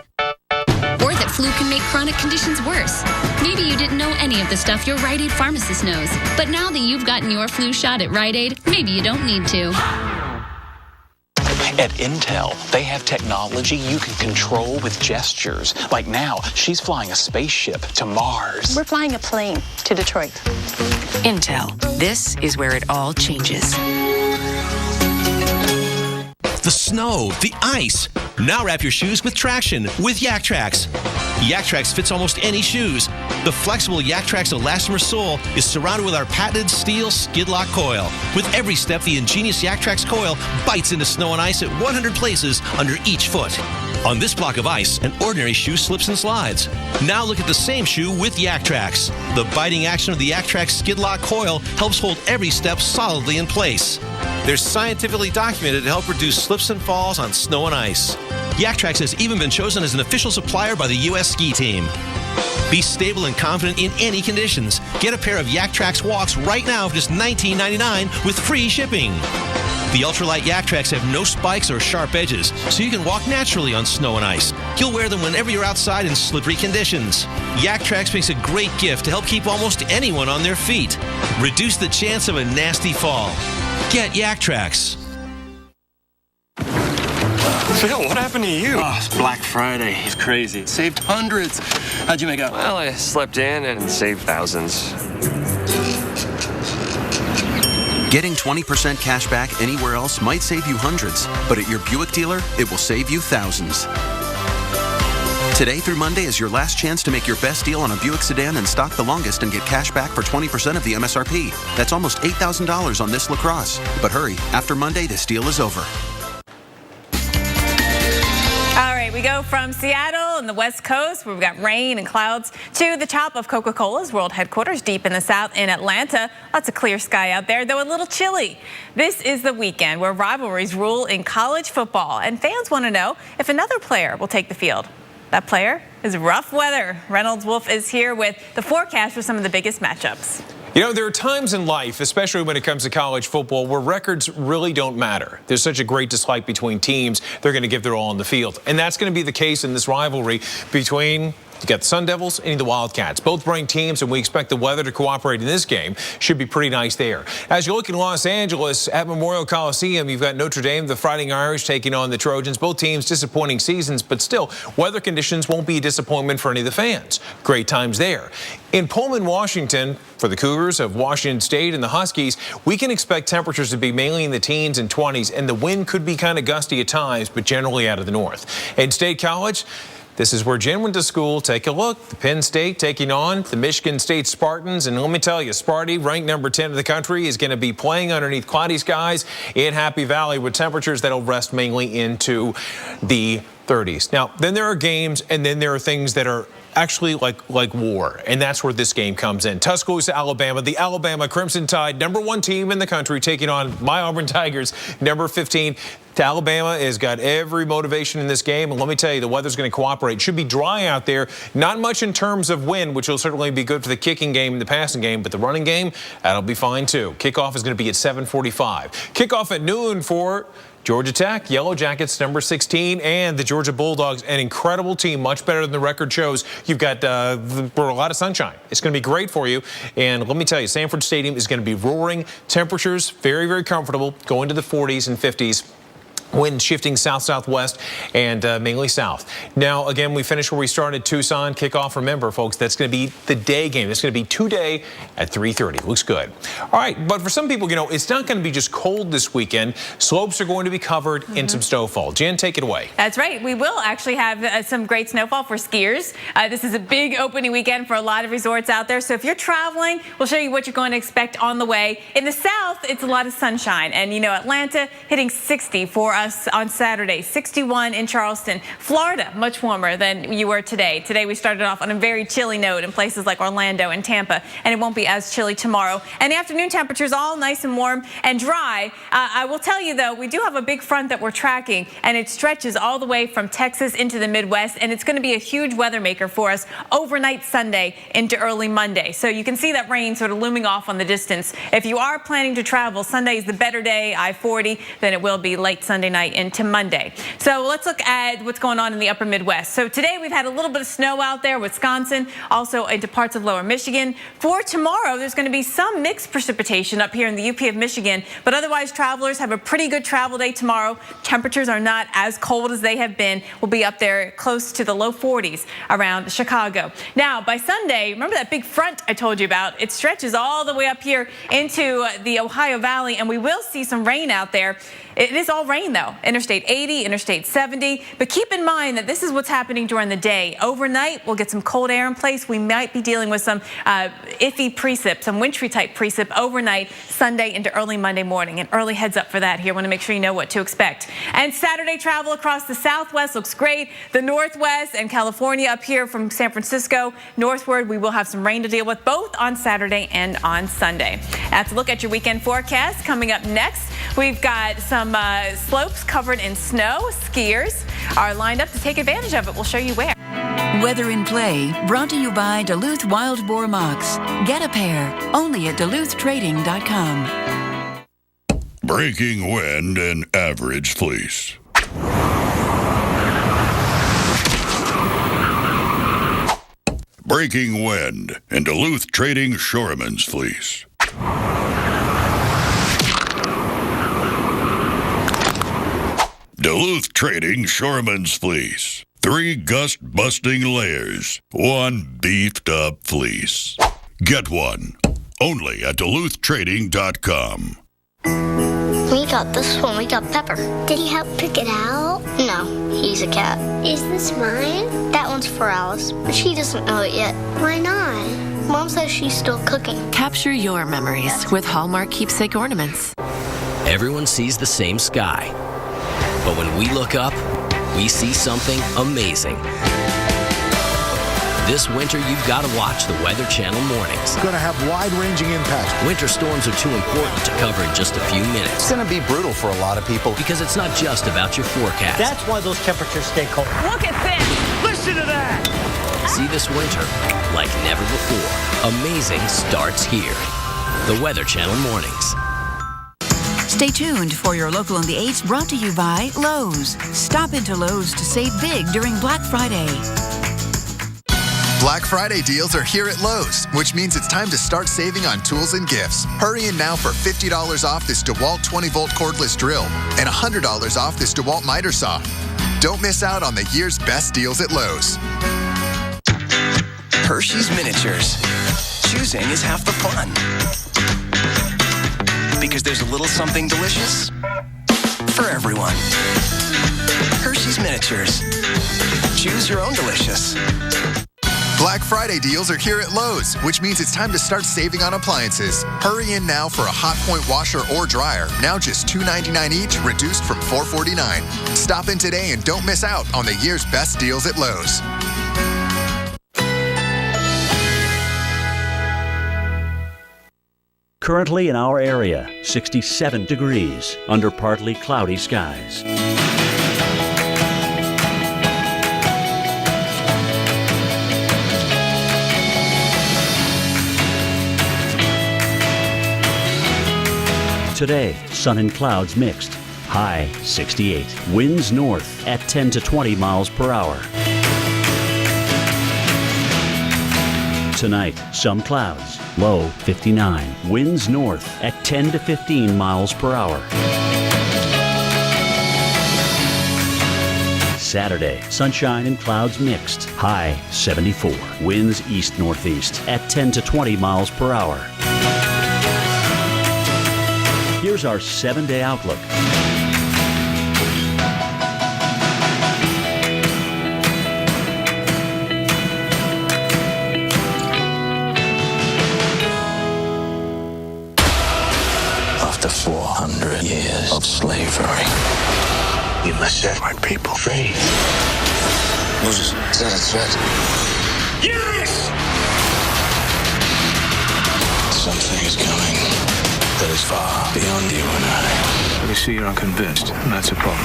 Or that flu can make chronic conditions worse. Maybe you didn't know any of the stuff your Rite Aid pharmacist knows. But now that you've gotten your flu shot at Rite Aid, maybe you don't need to. At Intel, they have technology you can control with gestures. Like now, she's flying a spaceship to Mars. We're flying a plane to Detroit. Intel. This is where it all changes. The snow, the ice. Now wrap your shoes with traction with Yaktrax. Yaktrax fits almost any shoes. The flexible Yaktrax elastomer sole is surrounded with our patented steel skid lock coil. With every step, the ingenious Yaktrax coil bites into snow and ice at 100 places under each foot. On this block of ice, an ordinary shoe slips and slides. Now look at the same shoe with Yaktrax. The biting action of the Yaktrax skid lock coil helps hold every step solidly in place. They're scientifically documented to help reduce slips and falls on snow and ice. Yaktrax has even been chosen as an official supplier by the U.S. ski team. Be stable and confident in any conditions. Get a pair of Yaktrax walks right now for just $19.99 with free shipping. The ultralight Yaktrax have no spikes or sharp edges, so you can walk naturally on snow and ice. You'll wear them whenever you're outside in slippery conditions. Yaktrax makes a great gift to help keep almost anyone on their feet. Reduce the chance of a nasty fall. Get Yaktrax. Phil, what happened to you? Oh, it's Black Friday. It's crazy. Saved hundreds. How'd you make out? Well, I slept in and saved thousands. Getting 20% cash back anywhere else might save you hundreds, but at your Buick dealer, it will save you thousands. Today through Monday is your last chance to make your best deal on a Buick sedan and stock the longest and get cash back for 20% of the MSRP. That's almost $8,000 on this LaCrosse. But hurry, after Monday, this deal is over. All right, we go from Seattle and the West Coast, where we've got rain and clouds, to the top of Coca-Cola's world headquarters deep in the South in Atlanta. Lots of clear sky out there, though a little chilly. This is the weekend where rivalries rule in college football, and fans want to know if another player will take the field. That player is rough weather. Reynolds Wolf is here with the forecast for some of the biggest matchups. You know, there are times in life, especially when it comes to college football, where records really don't matter. There's such a great dislike between teams. They're going to give their all on the field. And that's going to be the case in this rivalry between you got the Sun Devils and the Wildcats. Both ranked teams, and we expect the weather to cooperate in this game. Should be pretty nice there. As you look in Los Angeles at Memorial Coliseum, you've got Notre Dame, the Fighting Irish, taking on the Trojans. Both teams disappointing seasons, but still, weather conditions won't be a disappointment for any of the fans. Great times there. In Pullman, Washington, for the Cougars of Washington State and the Huskies, we can expect temperatures to be mainly in the teens and 20s, and the wind could be kind of gusty at times, but generally out of the north. In State College, this is where Jen went to school. Take a look. The Penn State taking on the Michigan State Spartans. And let me tell you, Sparty, ranked number 10 in the country, is going to be playing underneath cloudy skies in Happy Valley with temperatures that'll rest mainly into the 30s. Now, then there are games, and then there are things that are actually like war, and that's where this game comes in. Tuscaloosa, Alabama, the Alabama Crimson Tide, number 1 team in the country, taking on my Auburn Tigers, number 15. Alabama has got every motivation in this game, and let me tell you, the weather's going to cooperate. It should be dry out there, not much in terms of wind, which will certainly be good for the kicking game and the passing game, but the running game, that'll be fine too. Kickoff is going to be at 7:45. Kickoff at noon for Georgia Tech, Yellow Jackets, number 16, and the Georgia Bulldogs, an incredible team, much better than the record shows. You've got a lot of sunshine. It's going to be great for you. And let me tell you, Sanford Stadium is going to be roaring. Temperatures very, very comfortable, going to the 40s and 50s. Wind shifting south-southwest and mainly south. Now, again, we finished where we started. Tucson kickoff. Remember, folks, that's going to be the day game. It's going to be today at 3:30. Looks good. All right, but for some people, you know, it's not going to be just cold this weekend. Slopes are going to be covered in some snowfall. Jen, take it away. That's right. We will actually have some great snowfall for skiers. This is a big opening weekend for a lot of resorts out there. So if you're traveling, we'll show you what you're going to expect on the way. In the south, it's a lot of sunshine. And, you know, Atlanta hitting 60 for us on Saturday, 61 in Charleston. Florida, much warmer than you were today. Today we started off on a very chilly note in places like Orlando and Tampa, and it won't be as chilly tomorrow. And the afternoon temperatures all nice and warm and dry. I will tell you, though, we do have a big front that we're tracking, and it stretches all the way from Texas into the Midwest, and it's going to be a huge weather maker for us overnight Sunday into early Monday. So you can see that rain sort of looming off on the distance. If you are planning to travel, Sunday is the better day, I-40, than it will be late Sunday night into Monday. So let's look at what's going on in the upper Midwest. So today we've had a little bit of snow out there, Wisconsin, also into parts of lower Michigan. For tomorrow, there's going to be some mixed precipitation up here in the UP of Michigan, but otherwise travelers have a pretty good travel day tomorrow. Temperatures are not as cold as they have been. We'll be up there close to the low 40s around Chicago. Now, by Sunday, remember that big front I told you about? It stretches all the way up here into the Ohio Valley, and we will see some rain out there. It is all rain, though. Interstate 80, Interstate 70. But keep in mind that this is what's happening during the day. Overnight, we'll get some cold air in place. We might be dealing with some iffy precip, some wintry type precip overnight, Sunday into early Monday morning. An early heads up for that here. I want to make sure you know what to expect. And Saturday travel across the southwest looks great. The northwest and California up here from San Francisco northward, we will have some rain to deal with both on Saturday and on Sunday. That's a look at your weekend forecast. Coming up next, we've got some slopes covered in snow. Skiers are lined up to take advantage of it. We'll show you where. Weather in Play, brought to you by Duluth Wild Boar Mocks. Get a pair, only at DuluthTrading.com. Breaking wind and average fleece. Breaking wind and Duluth Trading Shoreman's fleece. Duluth Trading Shoreman's fleece. 3 gust-busting layers. 1 beefed-up fleece. Get one. Only at DuluthTrading.com. We got this one. We got Pepper. Did he help pick it out? No, he's a cat. Is this mine? That one's for Alice, but she doesn't know it yet. Why not? Mom says she's still cooking. Capture your memories with Hallmark keepsake ornaments. Everyone sees the same sky. But when we look up, we see something amazing. This winter, you've got to watch the Weather Channel mornings. Going to have wide-ranging impacts. Winter storms are too important to cover in just a few minutes. It's going to be brutal for a lot of people. Because it's not just about your forecast. That's why those temperatures stay cold. Look at this. Listen to that. See this winter like never before. Amazing starts here. The Weather Channel Mornings. Stay tuned for your Local on the 8s, brought to you by Lowe's. Stop into Lowe's to save big during Black Friday. Black Friday deals are here at Lowe's, which means it's time to start saving on tools and gifts. Hurry in now for $50 off this DeWalt 20-volt cordless drill and $100 off this DeWalt miter saw. Don't miss out on the year's best deals at Lowe's. Hershey's Miniatures. Choosing is half the fun. Because there's a little something delicious for everyone. Hershey's Miniatures. Choose your own delicious. Black Friday deals are here at Lowe's, which means it's time to start saving on appliances. Hurry in now for a Hotpoint washer or dryer, now just $2.99 each, reduced from $4.49. Stop in today and don't miss out on the year's best deals at Lowe's. Currently in our area, 67 degrees under partly cloudy skies. Today, sun and clouds mixed. High 68. Winds north at 10 to 20 miles per hour. Tonight, some clouds. Low 59. Winds north at 10 to 15 miles per hour. Saturday, sunshine and clouds mixed. High 74. Winds east-northeast at 10 to 20 miles per hour. Here's our 7-day outlook. After 400 years of slavery, you must set my people free. Moses, is that a threat? Yes! Something is coming that is far beyond you and I. You see, you're unconvinced, and that's a problem.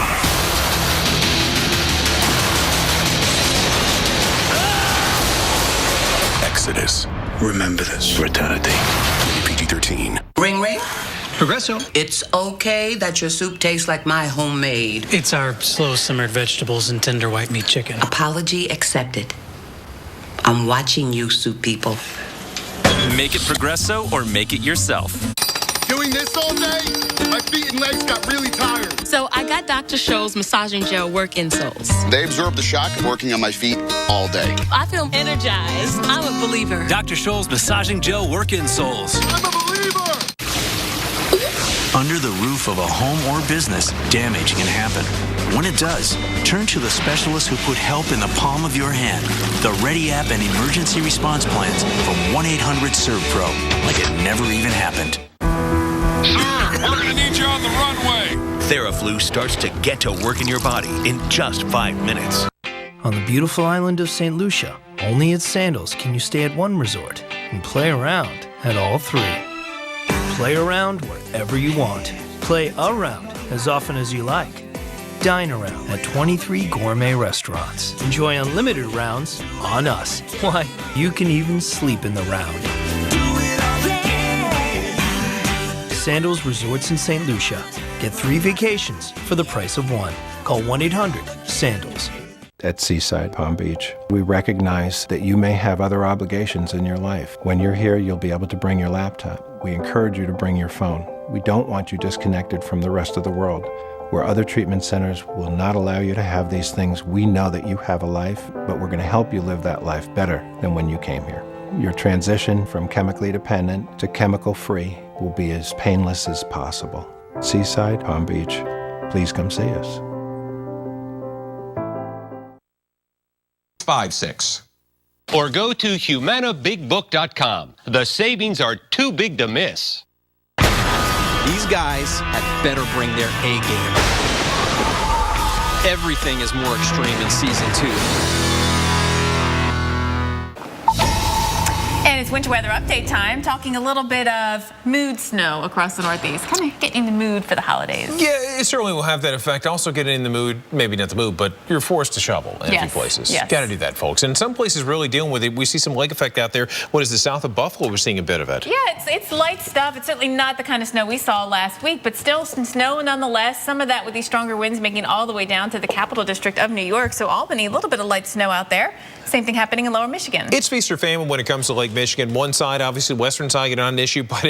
Exodus. Remember this for eternity. PG-13. Ring ring. Progresso. It's okay that your soup tastes like my homemade. It's our slow-simmered vegetables and tender white meat chicken. Apology accepted. I'm watching you, soup people. Make it Progresso or make it yourself. Doing this all day, my feet and legs got really tired. So I got Dr. Scholl's massaging gel work insoles. They absorb the shock of working on my feet all day. I feel energized. I'm a believer. Dr. Scholl's massaging gel work insoles. I'm a believer! Under the roof of a home or business, damage can happen. When it does, turn to the specialists who put help in the palm of your hand. The Ready App and emergency response plans from 1-800-SERVPRO, like it never even happened. Sir, we're going to need you on the runway. Theraflu starts to get to work in your body in just 5 minutes. On the beautiful island of St. Lucia, only at Sandals can you stay at one resort and play around at all 3. Play around wherever you want. Play around as often as you like. Dine around at 23 gourmet restaurants. Enjoy unlimited rounds on us. Why, you can even sleep in the round. Sandals Resorts in St. Lucia. Get 3 vacations for the price of 1. Call 1-800-SANDALS. At Seaside Palm Beach, we recognize that you may have other obligations in your life. When you're here, you'll be able to bring your laptop. We encourage you to bring your phone. We don't want you disconnected from the rest of the world. Where other treatment centers will not allow you to have these things, we know that you have a life, but we're going to help you live that life better than when you came here. Your transition from chemically dependent to chemical-free will be as painless as possible. Seaside Palm Beach, please come see us. 56. Or go to HumanaBigBook.com. The savings are too big to miss. These guys had better bring their A game. Everything is more extreme in season 2. And it's winter weather update time, talking a little bit of mood snow across the Northeast, kind of getting in the mood for the holidays. Yeah, it certainly will have that effect. Also getting in the mood, maybe not the mood, but you're forced to shovel in a few places. Yes. Got to do that, folks. And some places really dealing with it. We see some lake effect out there. What is the south of Buffalo? We're seeing a bit of it. Yeah, it's light stuff. It's certainly not the kind of snow we saw last week, but still some snow nonetheless. Some of that with these stronger winds making all the way down to the capital district of New York. So Albany, a little bit of light snow out there. Same thing happening in lower Michigan. It's feast or famine when it comes to Lake Michigan. One side, obviously, western side, not an issue, but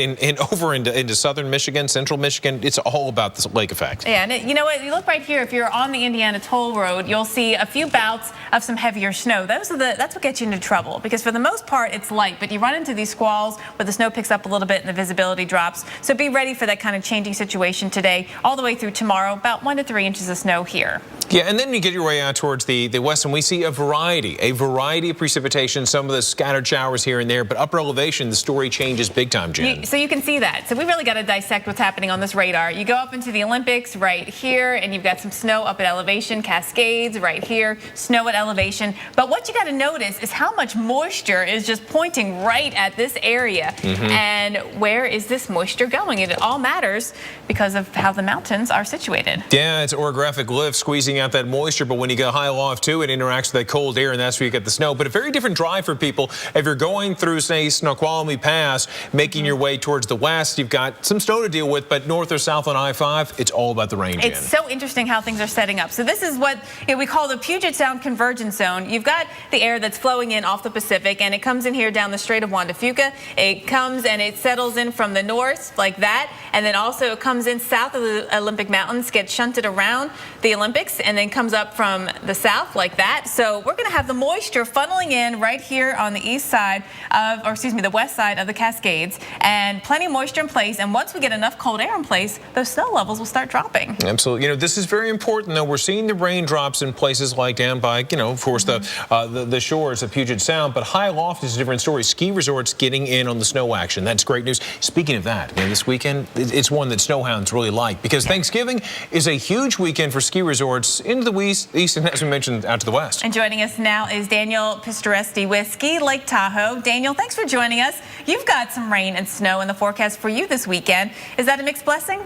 over into southern Michigan, central Michigan, it's all about this lake effect. Yeah, and you know what? You look right here. If you're on the Indiana Toll Road, you'll see a few bouts of some heavier snow. That's what gets you into trouble, because for the most part, it's light, but you run into these squalls where the snow picks up a little bit and the visibility drops. So be ready for that kind of changing situation today, all the way through tomorrow. About 1 to 3 inches of snow here. Yeah, and then you get your way out towards the west, and we see a variety of precipitation, some of the scattered showers here and there, but upper elevation, the story changes big time, Jen. So you can see that. So we really got to dissect what's happening on this radar. You go up into the Olympics right here, and you've got some snow up at elevation, Cascades right here, snow at elevation. But what you got to notice is how much moisture is just pointing right at this area. And where is this moisture going? And it all matters because of how the mountains are situated. Yeah, it's orographic lift squeezing out that moisture, but when you go high aloft too, it interacts with that cold air, and that's where you get the snow. But a very different drive for people. If you're going through, say, Snoqualmie Pass, making your way towards the west, you've got some snow to deal with, but north or south on I-5, it's all about the rain, Jen. It's so interesting how things are setting up. So this is what we call the Puget Sound Convergence Zone. You've got the air that's flowing in off the Pacific, and it comes in here down the Strait of Juan de Fuca. It comes and it settles in from the north like that, and then also it comes in south of the Olympic Mountains, gets shunted around the Olympics, and then comes up from the south like that. So we're going to have the moisture funneling in right here on the east side of, or excuse me, the west side of the Cascades, and plenty of moisture in place. And once we get enough cold air in place, those snow levels will start dropping. Absolutely. You know, this is very important, though. We're seeing the raindrops in places like down by, of course, the shores of Puget Sound, but high aloft is a different story. Ski resorts getting in on the snow action. That's great news. Speaking of that, this weekend, it's one that snowhounds really like, because Thanksgiving is a huge weekend for ski resorts into the east and, as we mentioned, out to the west. And joining us now is Daniel Pistoresti with Ski Lake Tahoe. Daniel, thanks for joining us. You've got some rain and snow in the forecast for you this weekend. Is that a mixed blessing?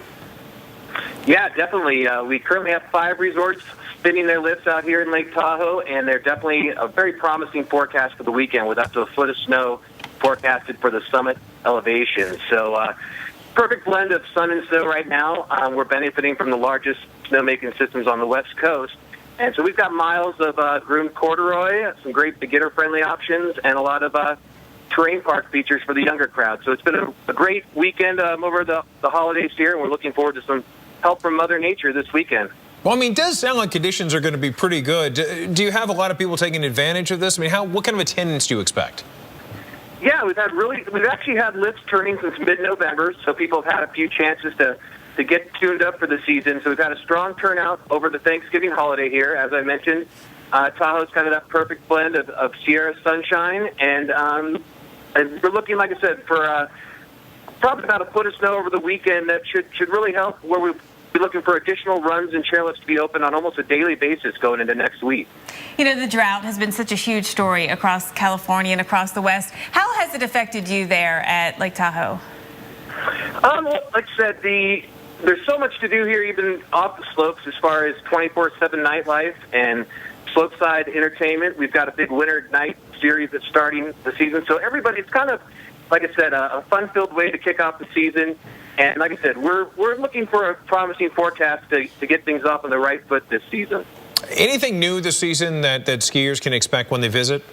Yeah, definitely. We currently have 5 resorts spinning their lifts out here in Lake Tahoe, and they're definitely a very promising forecast for the weekend, with up to a foot of snow forecasted for the summit elevation. So perfect blend of sun and snow right now. We're benefiting from the largest snowmaking systems on the West Coast. And so we've got miles of groomed corduroy, some great beginner-friendly options, and a lot of terrain park features for the younger crowd. So it's been a great weekend over the holidays here, and we're looking forward to some help from Mother Nature this weekend. Well, I mean, it does sound like conditions are going to be pretty good. Do you have a lot of people taking advantage of this? I mean, what kind of attendance do you expect? Yeah, we've actually had lifts turning since mid-November, so people have had a few chances to get tuned up for the season. So we've had a strong turnout over the Thanksgiving holiday here. As I mentioned, Tahoe's kind of that perfect blend of Sierra sunshine, and we're looking, like I said, for probably about a foot of snow over the weekend. That should really help, where we'll be looking for additional runs and chairlifts to be open on almost a daily basis going into next week. You know, the drought has been such a huge story across California and across the West. How has it affected you there at Lake Tahoe? Like I said, there's so much to do here, even off the slopes, as far as 24/7 nightlife and slopeside entertainment. We've got a big winter night series that's starting the season. So everybody, it's kind of, like I said, a fun-filled way to kick off the season. And like I said, we're looking for a promising forecast to get things off on the right foot this season. Anything new this season that skiers can expect when they visit?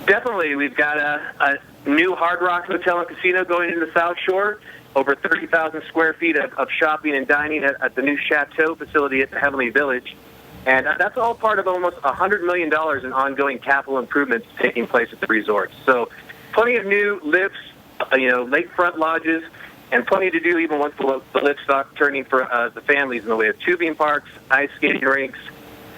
Definitely. We've got a new Hard Rock Hotel and Casino going into the South Shore. Over 30,000 square feet of shopping and dining at the new Chateau facility at the Heavenly Village. And that's all part of almost $100 million in ongoing capital improvements taking place at the resort. So plenty of new lifts, lakefront lodges, and plenty to do even once the lift stock turning for the families in the way of tubing parks, ice skating rinks,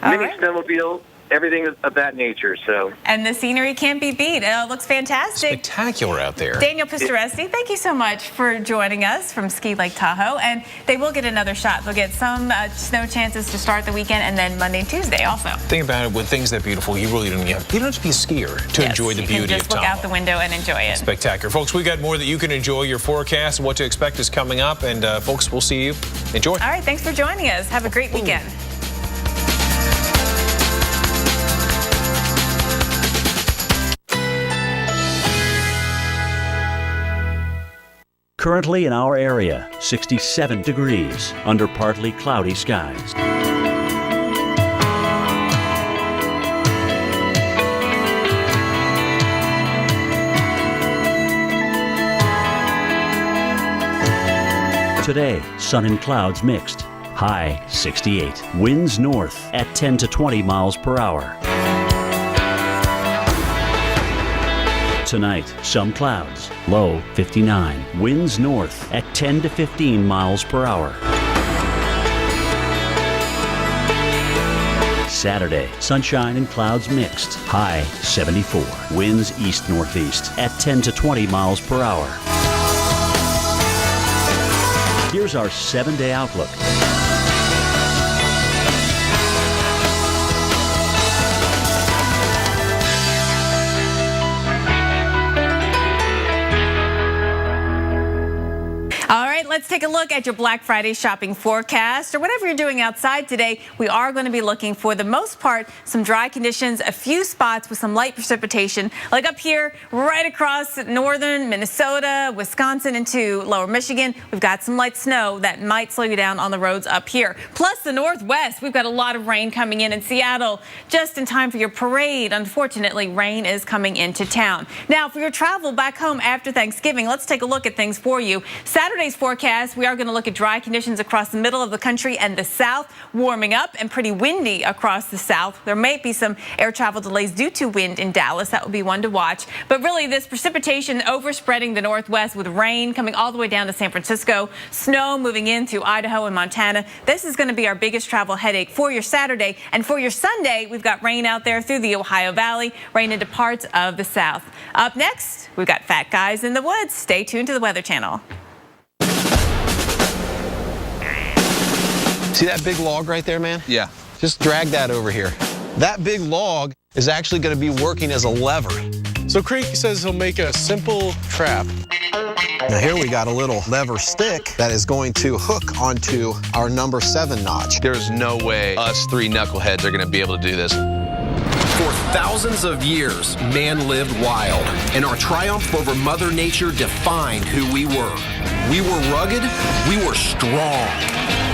mini snowmobile, everything of that nature. So. And the scenery can't be beat. It looks fantastic. Spectacular out there. Daniel Pistoresti, thank you so much for joining us from Ski Lake Tahoe. And they will get another shot. They'll get some snow chances to start the weekend, and then Monday and Tuesday also. Think about it, with things that beautiful, you really don't have to be a skier to enjoy the beauty of Tahoe. Just look out the window and enjoy it. Spectacular. Folks, we got more that you can enjoy. Your forecast, what to expect is coming up. And folks, we'll see you. Enjoy. All right, thanks for joining us. Have a great weekend. Currently in our area, 67 degrees under partly cloudy skies. Today, sun and clouds mixed. High 68. Winds north at 10 to 20 miles per hour. Tonight, some clouds. Low 59. Winds north at 10 to 15 miles per hour. Saturday, sunshine and clouds mixed. High 74. Winds east-northeast at 10 to 20 miles per hour. Here's our 7-day outlook. Let's take a look at your Black Friday shopping forecast, or whatever you're doing outside today. We are going to be looking, for the most part, some dry conditions, a few spots with some light precipitation, like up here right across northern Minnesota, Wisconsin into lower Michigan. We've got some light snow that might slow you down on the roads up here. Plus the Northwest, we've got a lot of rain coming in Seattle just in time for your parade. Unfortunately, rain is coming into town. Now, for your travel back home after Thanksgiving, let's take a look at things for you. Saturday's forecast, we are going to look at dry conditions across the middle of the country and the south, warming up and pretty windy across the south. There may be some air travel delays due to wind in Dallas. That will be one to watch. But really, this precipitation overspreading the Northwest with rain coming all the way down to San Francisco, snow moving into Idaho and Montana. This is going to be our biggest travel headache for your Saturday. And for your Sunday, we've got rain out there through the Ohio Valley, rain into parts of the south. Up next, we've got Fat Guys in the Woods. Stay tuned to the Weather Channel. See that big log right there, man? Yeah. Just drag that over here. That big log is actually going to be working as a lever. So Creek says he'll make a simple trap. Now here we got a little lever stick that is going to hook onto our number 7 notch. There's no way us 3 knuckleheads are going to be able to do this. For thousands of years, man lived wild, and our triumph over Mother Nature defined who we were. We were rugged, we were strong.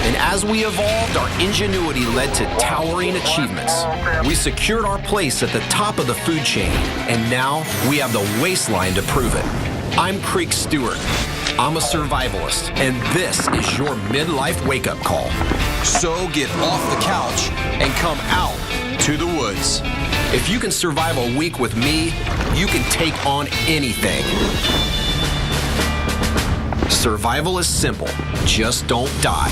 And as we evolved, our ingenuity led to towering achievements. We secured our place at the top of the food chain, and now we have the waistline to prove it. I'm Creek Stewart. I'm a survivalist, and this is your midlife wake-up call. So get off the couch and come out to the woods. If you can survive a week with me, you can take on anything. Survival is simple. Just don't die.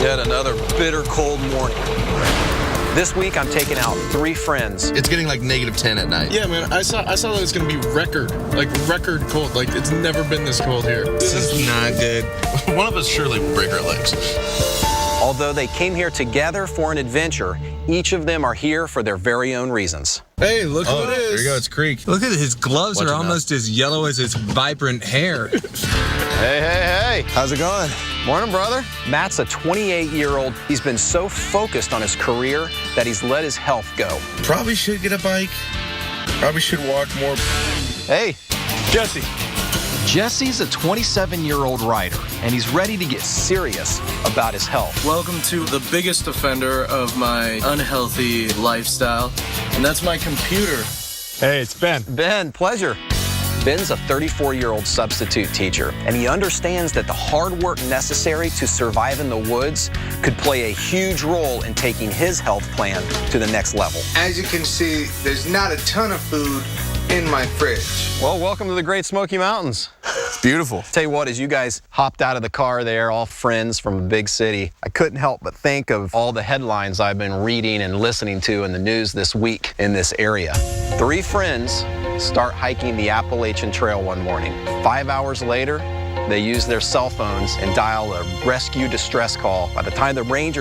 Yet another bitter cold morning. This week I'm taking out 3 friends. It's getting like -10 at night. Yeah, man, I saw that it's gonna be record cold. Like, it's never been this cold here. This is not good. One of us surely break our legs. Although they came here together for an adventure, each of them are here for their very own reasons. Hey, look who it is. There you go, it's Creek. Look at his gloves are almost as yellow as his vibrant hair. Hey. How's it going? Morning, brother. Matt's a 28-year-old. He's been so focused on his career that he's let his health go. Probably should get a bike. Probably should walk more. Hey, Jesse. Jesse's a 27-year-old rider, and he's ready to get serious about his health. Welcome to the biggest offender of my unhealthy lifestyle, and that's my computer. Hey, it's Ben. Ben, pleasure. Ben's a 34-year-old substitute teacher, and he understands that the hard work necessary to survive in the woods could play a huge role in taking his health plan to the next level. As you can see, there's not a ton of food in my fridge. Well, welcome to the Great Smoky Mountains. It's beautiful. Tell you what, as you guys hopped out of the car there, all friends from a big city, I couldn't help but think of all the headlines I've been reading and listening to in the news this week in this area. 3 friends start hiking the Appalachian Trail one morning. 5 hours later, they use their cell phones and dial a rescue distress call. By the time the ranger